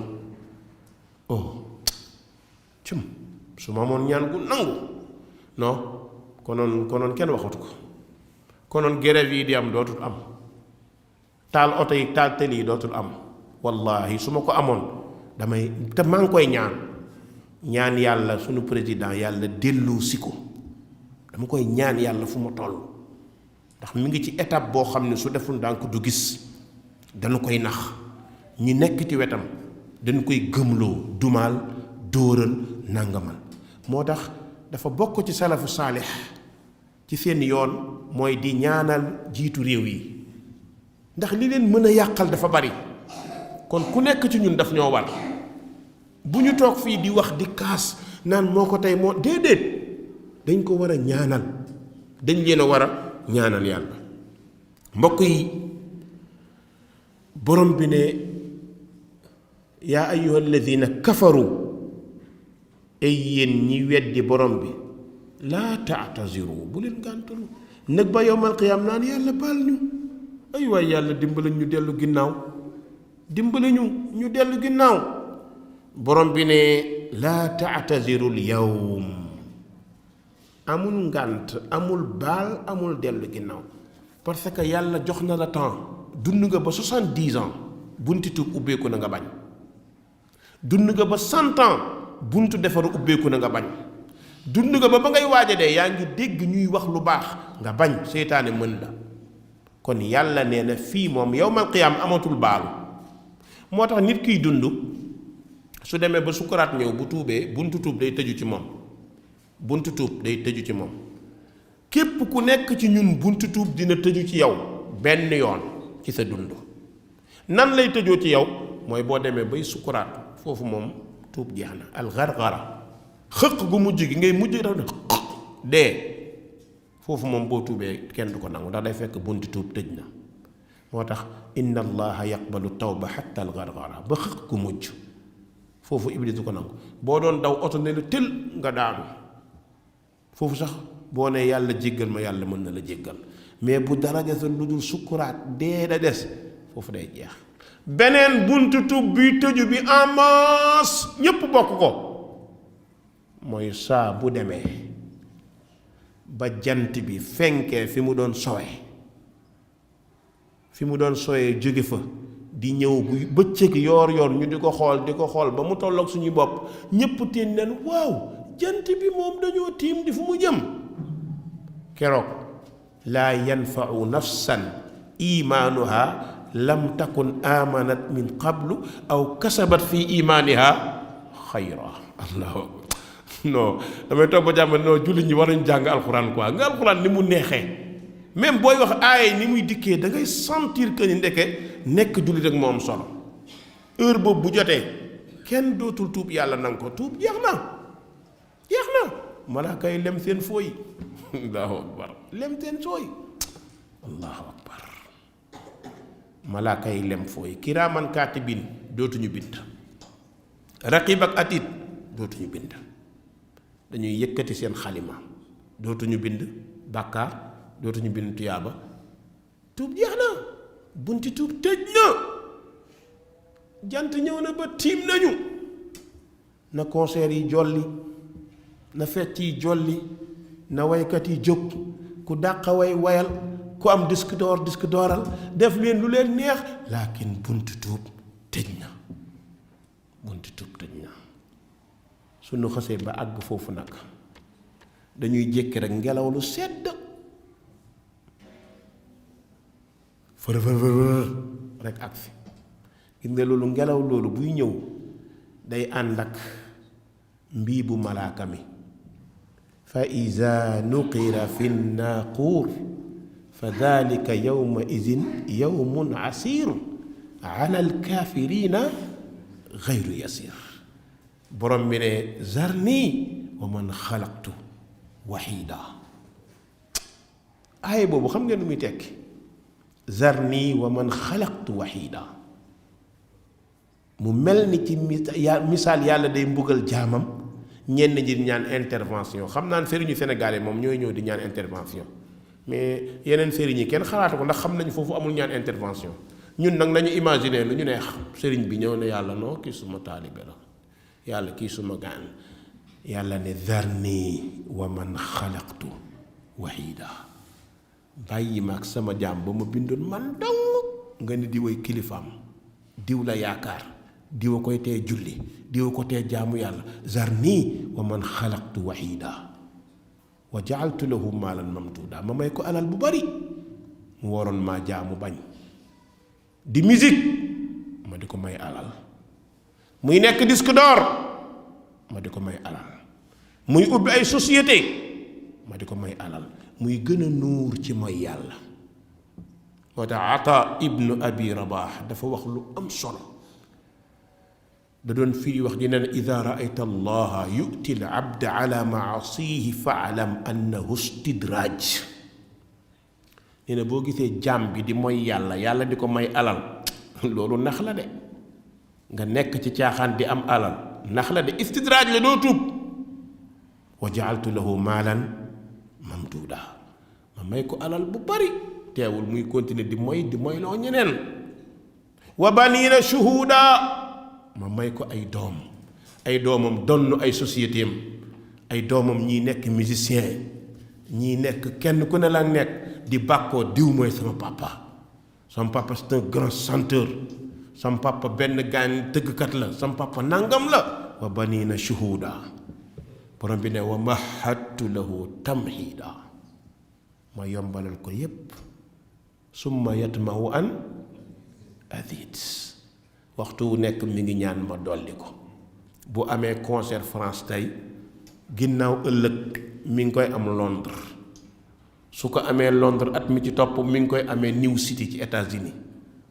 su ma amoon ñaan bu nangu non konoon kenn waxatu ko konoon grève yi di am dootul am taal oto yi taal tëli yi dootul am wallahi su ma ko amoon damay te maa ngi koy ñaan yàlla sunu président yàlla dellu si ko dama koy ñaan yàlla fu ma toll ndax mi ngi ci étape boo xam ne su deful ndànk du gis dana koy nax ñi nekk ci wetam dañu koy gëmloo dumaal dóoral nangamal moo tax dafa bokk ci salafu saalix ci seen yoon mooy di ñaanal jiitu réew yi ndax li leen mën a yàqal dafa bari kon ku nekk ci ñun daf ñoo war bu ñu toog fii di wax di kaas naan moo ko tey moo déedéet dañ ko war a ñaanal dañ leen a war a ñaanal yàlla mbokk yi borom bi ne yaa ayyuha alladina kafaru ay yéen ñi weddi borom bi laa taataziru bu leen gàntalu nag ba yowmal qiyaam naan yàlla baal ñu ay waay yàlla dimbali ñu dellu ginnaaw dimbali ñu dellu ginnaaw borom bi ne laa taatazirul yawm amul ngànt amul baal amul dellu ginnaaw parce que yàlla jox na la temps dund nga ba 70 ans bunti tuub ubbeeku na nga bañ dund nga ba 100 ans buntu defaru ubbeeku na nga bañ dund nga ba ngay waaja dee yaa ngi dégg ñuy wax lu baax nga bañ seytaane mën la kon yàlla nee na fii moom yawmal qiyaam amatul baalu moo tax nit kiy dund su demee ba sukuraat ñëw bu tuubee buntu tuub day tëju ci moom buntu tuub day tëju ci moom képp ku nekk ci ñun buntu tuub dina tëju ci yow benn yoon ci sa dund. nan lay tëjoo ci yow mooy boo demee bay sukuraat foofu moom tuub jeex na algargara xëq gu mujj gi ngay mujj daw ne dee foofu moom boo tuubee kenn du ko nangu ndax day fekk buntu tuub tëj na. moo tax inna allaha yaqbalu tawba xatta algargara ba xëq gu mujj foofu iblis du ko nangu. boo doon daw oto ne la tël nga daanu foofu sax boo ne yàlla jéggal ma yàlla mën na la jéggal mais bu dara desul lu dul sukkuraat dee da des foofu day jeex. beneen buntu tuub bi tëju bi en masse ñépp bokk ko mooy saa bu demee ba jant bi fenkee fi mu doon sowee jóge fa di ñëw bu bëccëg yoor ñu di ko xool ba mu tolloog suñuy bopp ñépp teen leen waaw jant bi moom dañoo tiim di fu mu jëm. keroog laa yanfau nafsan imaanuha lam takun amanat min qablu aw kasabat fi imaaniha xayra. allahu non damay toog ba jàmm non jullit ñi war nañu jàng alxuraan quoi nga alxuraan ni mu neexee même booy wax aaya ni muy dikkee da ngay sentir que ni ndeke nekk jullit ak moom solo. heure boobu bu jotee kenn dootul tuub yàlla nanga ko tuub jeex na malaaka yi lem seen fooy allahu akbar lem seen sooy allahu akbar malaaka yi lem fooy kiraaman kaatibin dootuñu bind raqib ak atiid dootuñu bind dañuy yëkkati seen xalima dootuñu bind bàkkaar dootuñu bind tuyaaba tuub jeex na bunti tuub tëj na jant ñëw na ba tiim nañu na concert yi jolli na fecc yi jolli na waykat yi jóg ku dàqa wayal ku am disque dooral def leen lu leen neex laakin buntu tuub tëj na suñu xasee ba àgg foofu nag dañuy jékki rek ngelaw lu sedd fër rek ak fi gis nga loolu ngelaw loolu buy ñëw day ànd ak mbii bu malaaka mi fa iza nuqira fi naaquur fa dalika yawma idin yawmun asir ala alkafirina gayru yasir. borom bi ne zarni wa man xalaqtu waxiida. aaya boobu xam ngeen lu muy tekki zarni wa man xalaqtu waxiida. mu mel ni ci misaal yàlla day mbugal jaamam ñenn ñi di ñaan intervention. xam naa sëriñu sénégalais moom ñooy ñëw di ñaan intervention mais yeneen sëriñ yi kenn xalaatu ko ndax xam nañ foofu amul ñaan intervention. ñun nag nañu imaginer lu ñu neex sëriñ bi ñëw ne yàlla noo kii suma taalibe la yàlla kii suma gaan yàlla ne zarni wa man xalaqtu waxiida. bàyyi ma ak sama jaam ba ma bindoon man dong nga ne diw kilifaam diw la yaakaar diw koy tee julli diw ko tee jaamu yàlla. zarni wa man xalaqtu waxiida wa jaaltu lahu maalan mamduuda. ma may ko alal bu bari mu waroon maa jaamu bañ di musique ma di ko may alal muy nekk disque d'or ma di ko may alal muy ubbi ay société ma di ko may alal muy gën a nuur ci mooy yàlla. moo tax Ata ibnu Abi Rabaax dafa wax lu am solo da doon firi wax dina ne ida raayta allaha yu'ti al abda ala maasihi faalam annahu istidraaj. nee na boo gisee jaam bi di mooy yàlla di ko may alal loolu nax la de. nga nekk ci caaxaan di am alal nax la de istidraaj la doo tuub. wa jaaltu lahu maalan mamduuda. ma may ko alal bu bari teewul muy continuer di moy loo ñeneen. wa baniina shuhuuda. ma may ko ay doomam donn ay société am ay doomam ñii nekk musicien ñii nekk kenn ku ne la nekk di bàkkoo diw mooy sama papa c'est un grand chanteur sama papa benn gaan tëggkat la sama papa nangam la. wa baniina shuhuuda. borom bi ne wa mahattu lahu tamhiida. ma yombalal ko yépp summa yatmahu an azid. waxtu wu nekk mi ngi ñaan ma dolli ko. bu amee concert France tey ginnaaw ëllëg mi ngi koy am Londres su ko amee Londres at mi ci topp mi ngi koy amee New City ci États-Unis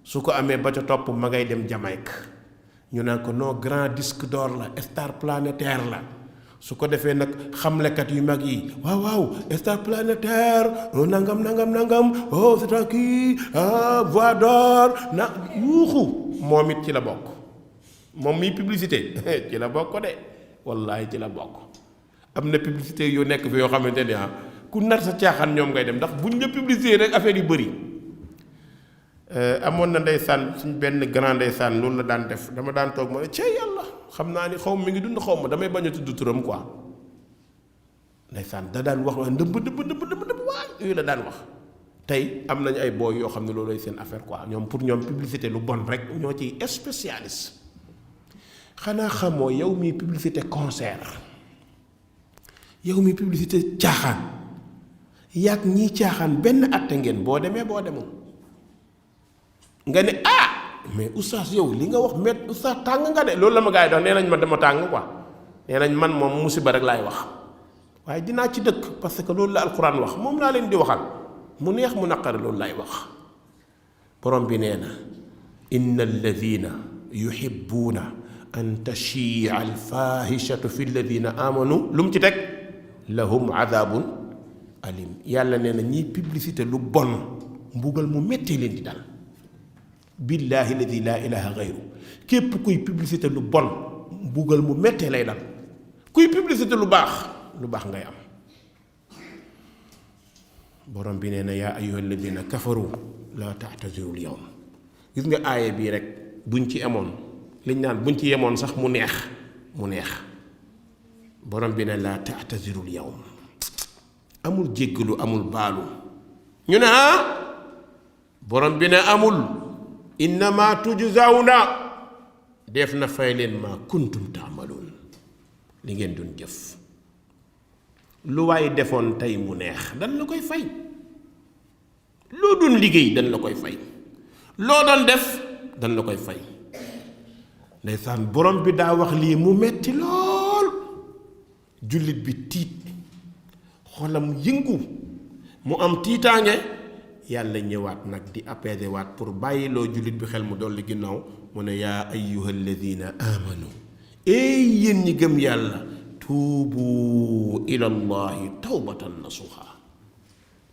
su ko amee ba ca topp ma ngay dem Jamaïque ñu naan ko non grand disque d'or la star planétaire la su ko defee nag xamlekat yu mag yi waaw star planétaire nangam oh c'est kii voix d'or na yuuxu moom it ci la bokk moom miy publicité ci la bokk de wallahi ci la bokk am na publicité yu nekk fi yoo xamante ne ku nar sa caaxaan ñoom ngay dem ndax buñ la publicité rek affaire yu bëri amoon na ndeysaan suñ benn grand ndeysaan loolu la daan def dama daan toog ma ne cey yàlla xam naa ni xaw ma mi ngi dund xaw ma damay bañ a tudd turam quoi ndeysaan da daan wax waa ndëmb waay yooyu la daan wax tey am nañu ay booy yoo xam ne loolu lay seen affaire quoi ñoom pour ñoom publicité lu bon rek ñoo ciy spécialiste xanaa xamoo yow mi publicité concert yow mi publicité caaxaan yaag ñii caaxaan benn atte ngeen boo demee boo demul nga ne mais oustaz yow li nga wax met oustaz tàng nga de loolu la ma gaa yi dox nee nañ ma dama tàng quoi nee nañ man moom musiba rek laay wax waaye dinaa ci dëkk parce que loolu la alquran wax moom laa leen di waxal mu neex mu naqari loolu laay wax borom bi nee na inna alladina yuhibbuuna an tashia alfahishatu fi alladina amanu lu mu ci teg lahum adabun alim yàlla nee na ñiy publicité lu bon mbugal mu metti leen di dal billahi alladi laa ilaha gayru képp kuy publicité lu bon mbugal mu mettee lay dal kuy publicité lu baax ngay am borom bi nee na yaa ayyuha alladina kafaru laa taxtasiru l yawm gis nga aaye bii rek buñ ci emoon liñ naan buñ ci yemoon sax mu neex borom bi ne laa taxtasiru l yawm amul jéggalu amul baalu ñu ne borom bi ne amul innama tujzawna def na fay leen ma kuntum taamaloon li ngeen doon jëf lu waaye defoon tey mu neex dan la koy fay loo doon liggéey dan la koy fay loo doon def dan la koy fay ndeysaan borom bi daa wax lii mu metti lool jullit bi tiit xolam yëngu mu am tiitaange yàlla ñëwaat nag di apaiser waat pour bàyyiloo jullit bi xel mu dolli ginnaaw mu ne yaa ayyuha alladina amanu yéen ñi gëm yàlla tuubu ilallahi tawbatan nasuha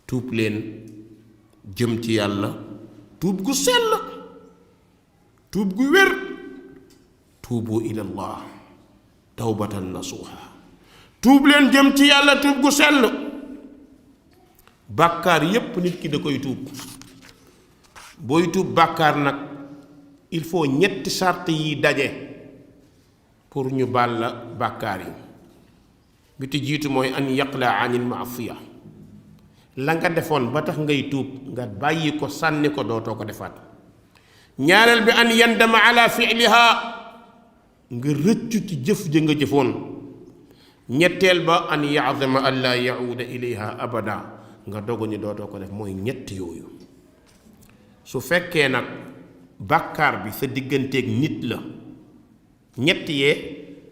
tuub leen jëm ci yàlla tuub gu sell tuub gu wér tuubu ilallah tawbatan nasuha tuub leen jëm ci yàlla tuub gu sell bàkkaar yépp nit ki da koy tuub booy tuub bàkkaar nag il faut ñetti sart yi daje pour ñu baal la bàkkaar yi bi ti jiitu mooy an yaqla anil maasiya la nga defoon ba tax ngay tuub nga bàyyi ko sànni ko dootoo ko defaat ñaareel bi an yandama ala fi'liha nga rëccu ci jëf ja nga jëfoon ñetteel ba an yaazama an laa yauda ilayha abada nga dogu ni dootoo ko def mooy ñett yooyu su fekkee nag bàkkaar bi sa digganteeg nit la ñett yee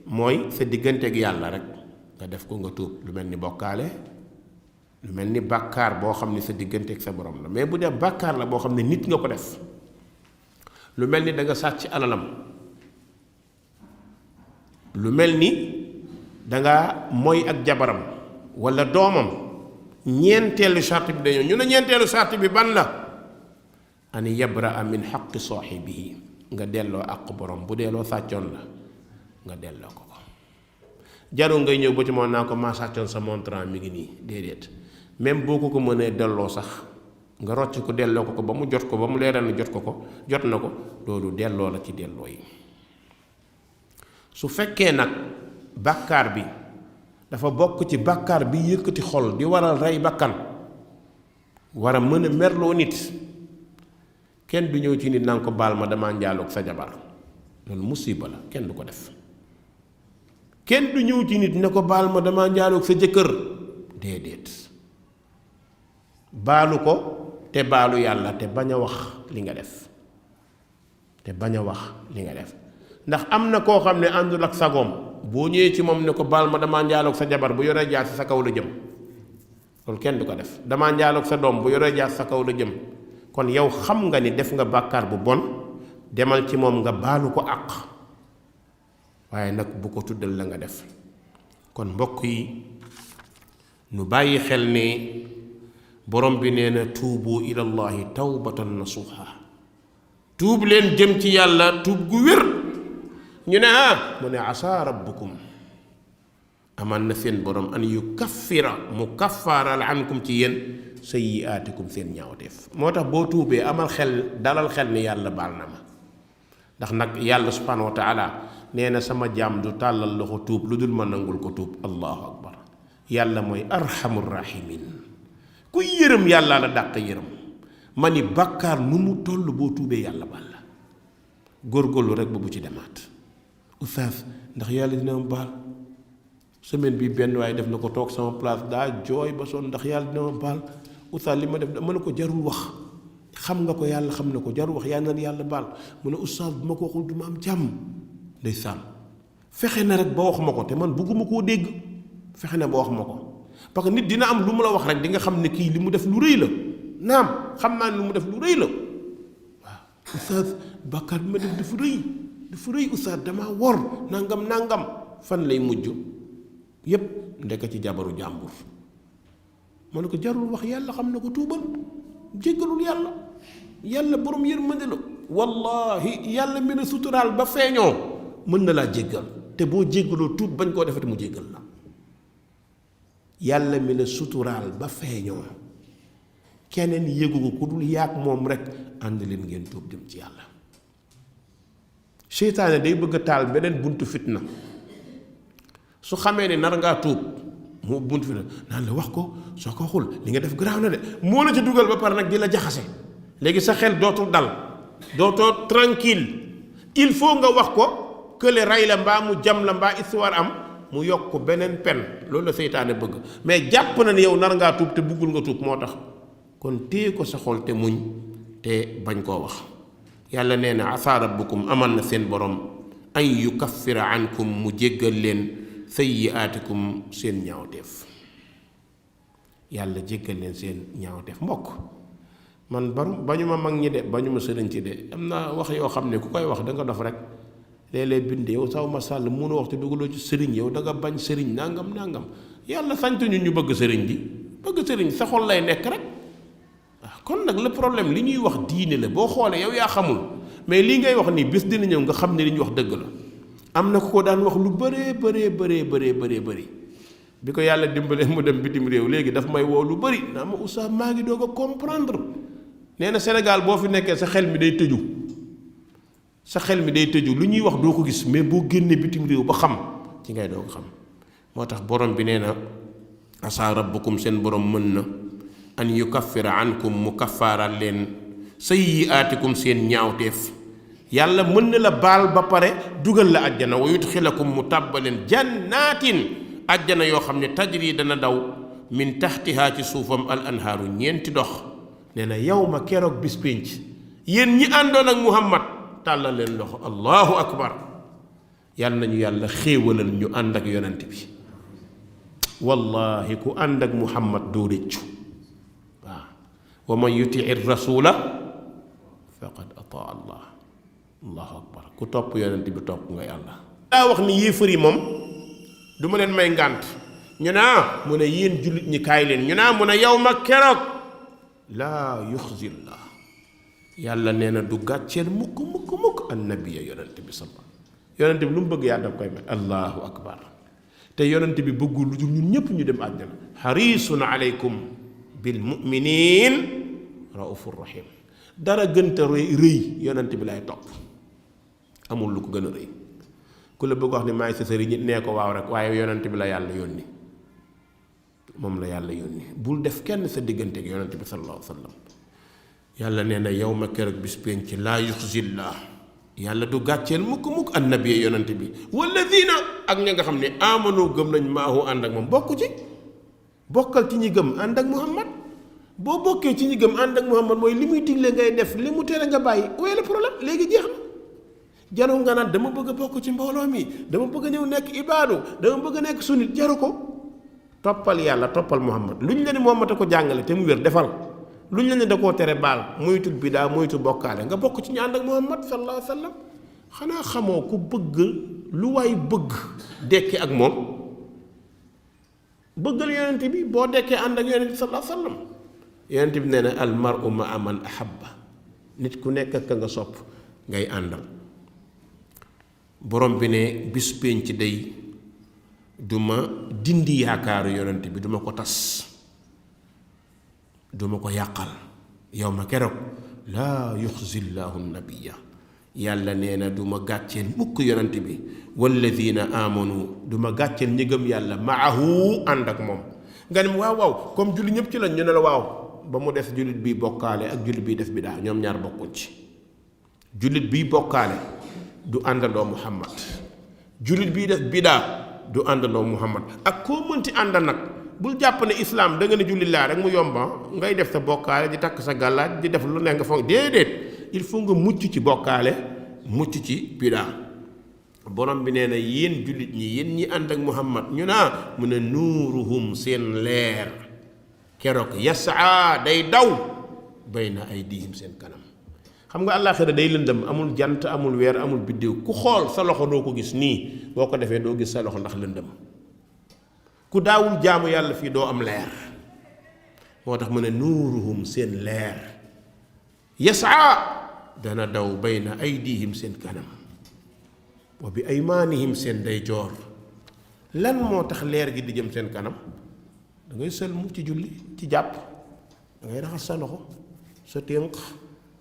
mooy sa digganteeg yàlla rek nga def ko nga tuub lu mel ni bokkaale lu mel ni bàkkaar boo xam ne sa digganteeg sa borom la mais bu dee bàkkaar la boo xam ne nit nga ko def lu mel ni da nga sàcc alalam lu mel ni danga mooy ak jabaram walla doomam ñeenteelu sart bi dañoo ñu ne ñeenteelu sart bi ban la an yabraa min xaqi saaxibihi nga delloo àq borom bu delloo sàccoon la nga delloo ko jarul ngay ñëw ba ci moom naa ko maa sàccoon sa montre mi ngi nii déedéet même boo ko mënee delloo sax nga rocc ko delloo ko ba mu jot ko ba mu leeral na jot na ko loolu delloo la ci delloo yi su fekkee nag bàkkaar bi dafa bokk ci bàkkaar bi yëkkati xol di waral rey bakkan war a mën a merloo nit kenn du ñëw ci nit nanga ko baal ma dama njaaloog sa jabar loolu musiba la kenn du ko def kenn du ñëw ci nit ne ko baal ma dama njaaloog sa jëkkër déedéet baalu ko te baalu yàlla te bañ a wax li nga def ndax am na koo xam ne àndul ak sagoom boo ñëwee ci moom ne ko baal ma dama njaaloog sa jabar bu yoree jaar ci sa kaw la jëm loolu kenn du ko def. damaa njaaloog sa doom bu yoree jaas sa kaw la jëm kon yow xam nga ni def nga bàkkaar bu bon demal ci moom nga baalu ko àq waaye nag bu ko tuddal la nga def. kon mbokk yi nu bàyyi xel ne borom bi nee na tuubu ilallahi tawbatan nasuha tuub leen jëm ci yàlla tuub gu wér. ñu ne mu ne asa rabbukum aman na seen borom an yukaffira mu kaffaaral ankum ci yéen sayyi'aatikum seen ñaawteef. moo tax boo tuubee amal xel dalal xel ni yàlla baal na ma ndax nag yàlla subhanahu wa taala nee na sama jaam du tàllal loxo tuub lu dul ma nangul ko tuub. allahu akbar. yàlla mooy arhamur rahimin ku yërëm yàlla la dàq yërëm. ma ni bàkkaar nu mu toll boo tuubee yàlla baal la góorgóorlu rek ba bu ci demaat. oustaz ndax yàlla dina ma baal semaine bi benn waaye def na ko toog sama place daa jooy ba sonn ndax yàlla dina ma baal oustaz li ma def mën na ko jarul wax xam nga ko yàlla xam na ko jarul wax yàlla na yàlla baal mu ne oustaz bu ma ko waxul du ma am jàmm. ndeysaan fexe na rek ba wax ma ko te man bëgguma koo dégg fexe na ba wax ma ko parce que nit dina am lu mu la wax rek di nga xam ne kii li mu def lu rëy la naam xam naa ne lu mu def lu rëy la waaw oustaz bàkkaar bi ma def dafa rëy oustaz damaa wor nangam fan lay mujj yépp ndekk ci jabaru jàmbur. ma ne ko jarul wax yàlla xam na ko tuubal jéggalul yàlla borom yërmande la wallahi yàlla mi ne suturaal ba feeñoo mën na laa jéggal te boo jéggaloo tuub bañ koo defati mu jéggal la. yàlla mi ne suturaal ba feeñoo keneen yéegu ko ku dul yaag moom rek ànd leen ngeen tuub jëm ci yàlla. seytaane day bëgg a taal beneen buntu fitna su xamee ne nar ngaa tuub mu buntu fitna naan la wax ko soo ko waxul li nga def garaaw na de moo la ci dugal ba pare nag di la jaxase léegi sa xel dootul dal dootoo tranquille il faut nga wax ko kële rey la mbaa mu jam la mbaa histoire am mu yokk ko beneen pen loolu la seytaane bëgg mais jàpp na ne yow nar ngaa tuub te buggul nga tuub moo tax kon téye ko sa xol te muñ te bañ koo wax. yàlla nee na asa rabbukum amal na seen borom an yukaffira ankum mu jéggal leen sayyi'aatikum seen ñaawteef. yàlla jéggal leen seen ñaawteef. mbokk man bañu ma mag ñi de bañu ma sëriñ ci de am na wax yoo xam ne ku koy wax da nga dof rek léeg-léeg bind yow saw ma sàll mun a wax te dugaloo ci sëriñ yow da nga bañ sëriñ nangam yàlla sant ñu bëgg sëriñ bi bëgg sëriñ sa xol lay nekk rek. kon nag le problème li ñuy wax diine la boo xoolee yow yaa xamul mais lii ngay wax nii bés dina ñëw nga xam ne li ñuy wax dëgg la. am na ko daan wax lu bëree bi ko yàlla dimbalee mu dem bitim réew léegi daf may woo lu bëri naa ma oustaz maa ngi doog a comprendre nee na Sénégal boo fi nekkee sa xel mi day tëju lu ñuy wax doo ko gis mais boo génnee bitim réew ba xam ci ngay doog xam. moo tax borom bi nee na asa rabbukum seen borom mën na an yukaffira ankum mu kaffaaral leen sayyi'aatikum seen ñaawteef. yàlla mën na la baal ba pare dugal la àjjana wa yudxilakum mu tàbbaleen jannaatin àjjana yoo xam ne tajri dana daw min taxtihaa ci suufam al anhaaru ñeenti dox. nee na yow ma keroog bis pénc yéen ñi àndoon ak Muhammad tàllal leen loxo allahu akbar yàlla nañu yàlla xéewalal ñu ànd ak yonent bi. wallahi ku ànd ak Muhammad doo rëccu. wa man yutii rasula faqad ataa allah. allahu akbar ku topp yonent bi topp nga yàlla. daa wax ni yéefar yi moom du ma leen may ngànt ñu naa mu ne yéen jullit ñi kaay leen ñu naa mu ne yow ma keroog laa yuxzillah yàlla nee na du gàcceel mukk annabiya yonent bi salla yonent bi lu mu bëgg yàlla daf koy may. allahu akbar te yonent bi bëggul lu dul ñun ñëpp ñu dem àjjana. xarisun aleykum bil mu'minin raufur rahim. dara gënta rëy yonent bi lay topp amul lu ko gën a rëy. ku la bëgg wax ni maay sa sëriñ nee ko waaw rek waaye yonent bi la yàlla yónni moom la yàlla yónni. bul def kenn sa diggante ak yonent bi sallallahu alayhi wa sallam. yàlla nee na yow ma keroog bis penc laa yuxzillah yàlla du gàcceel mukk annabi yonent bi walladina ak ña nga xam ne amanu gëm nañ maahu ànd ak moom bokku ci. bokkal ci ñi gëm ànd ak Muhammad boo bokkee ci ñi gëm ànd ak Muhammad mooy li muy digle ngay def li mu tere nga bàyyi waaye le problème léegi jeex na. jaru nga naan dama bëgg a bokk ci mbooloo mi dama bëgg a ñëw nekk ibaadu dama bëgg a nekk sunnit jaru ko toppal yàlla toppal muhammad luñ la ne muhammad a ko jàngale te mu wér defal luñ la ne da koo tere baal moytul bidaa moytu bokkaale nga bokk ci ñu ànd ak muhammad sallallahu alayhi wa sallam xanaa xamoo ku bëgg lu waay bëgg dekki ak moom bëggal yonent bi boo dekkee ànd ak yonent bi sallallahu alayhi wa sallam yonent bi nee na al mar'u ma'a man ahabba nit ku nekk ak ka nga sopp ngay àndal borom bi ne bis pénc day duma dindi yaakaaru yonent bi duma ko tas duma ko yàqal yow ma keroog laa yuxzi llaahu nabiya yàlla nee na duma gàcceel mukk yonent bi walladina amanu duma gàcceel ñi gëm yàlla maahu ànd ak moom nga ne waaw waaw comme julli ñëpp ci lañ ñu ne la waaw ba mu def jullit bii bokkaale ak jullit bii def bidaa ñoom ñaar bokkuñ ci jullit bii bokkaale du àndandoo muhammad jullit bii def bidaa du àndandoo muhammad ak koo mënti àndal nag bul jàpp ne islaam da nga ne jullit laa rek mu yomba ngay def sa bokkaale di takk sa gàllaaj di def lu ne nga foog déedéet il faut nga mucc ci bokkaale mucc ci bidaa borom bi nee na yéen jullit ñi yéen ñi ànd ak muhammad ñu naa mu ne nuuruhum seen leer keroog yasaa day daw bayna aydihim seen kanam xam nga àllaaxira day lëndëm amul jant amul weer amul biddéew ku xool sa loxo doo ko gis nii boo ko defee doo gis sa loxo ndax lëndëm ku daawul jaamu yàlla fii doo am leer moo tax mu ne nuuruhum seen leer yasaa dana daw bayna aydihim seen kanam wa bi aymaanihim seen ndeyjoor lan moo tax leer gi di jëm seen kanam da ngay sëlmu ci julli ci jàpp da ngay raxas sa loxo sa ténq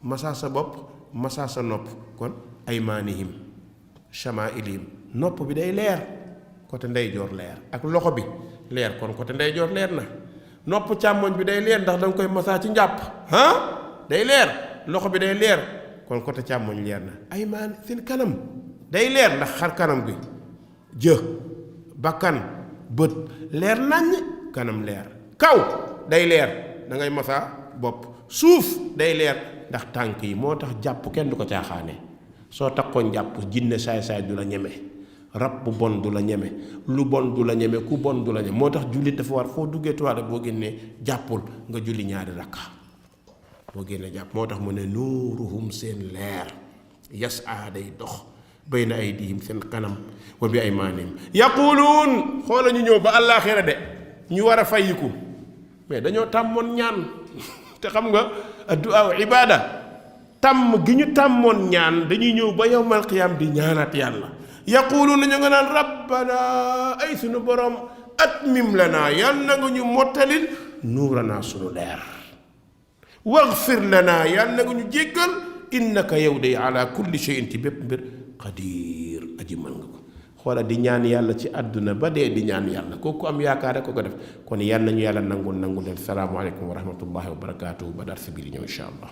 masaa sa bopp masaa sa nopp kon aymaanihim shamaa'ilihim nopp bi day leer côté ndeyjoor leer ak loxo bi leer kon côté ndeyjoor leer na nopp càmmoñ bi day leer ndax da nga koy masaa ci njàpp day leer loxo bi day leer kon côté càmmoñ leer na aymaan seen kanam day leer ndax xar kanam gi jë bakkan bët leer naññ kanam leer kaw day leer da ngay masaa bopp suuf day leer ndax tànk yi moo tax jàpp kenn du ko caaxaane soo takkoon jàpp jinne saay-saay du la ñeme rab bu bon du la ñeme lu bon du la ñeme ku bon du la ñeme moo tax jullit dafa war foo duggee tuwaale boo génnee jàppul nga julli ñaari rakka boo génnee jàpp moo tax mu ne nuuruhum seen leer yasaa day dox bayna aydihim seen kanam wa bi aymaanihim yaquluun xoola ñu ñëw ba àllaaxira de ñu war a fayiku mais dañoo tàmmoon ñaan te xam nga addu'a ibaada tàmm gi ñu tàmmoon ñaan dañuy ñëw ba yawmal qiyaam di ñaanaat yàlla yaquluuna ñu nga naan rabbana ay sunu borom atmim lanaa yàlla na nga ñu mottalil nuuranaa sunu leer waghfir lanaa yàlla na nga ñu jéggal innaka yow day ala kulli shay'in ci bépp mbir qadir aji mën nga ko xoola di ñaan yàlla ci àdduna ba dee di ñaan yàlla kooku am yaakaar rek ko def kon yàlla nañu yàlla nangul leen salaamu aleykum wa rahmatullahi wa barakaatuhu ba dar si biir ñëw insha allah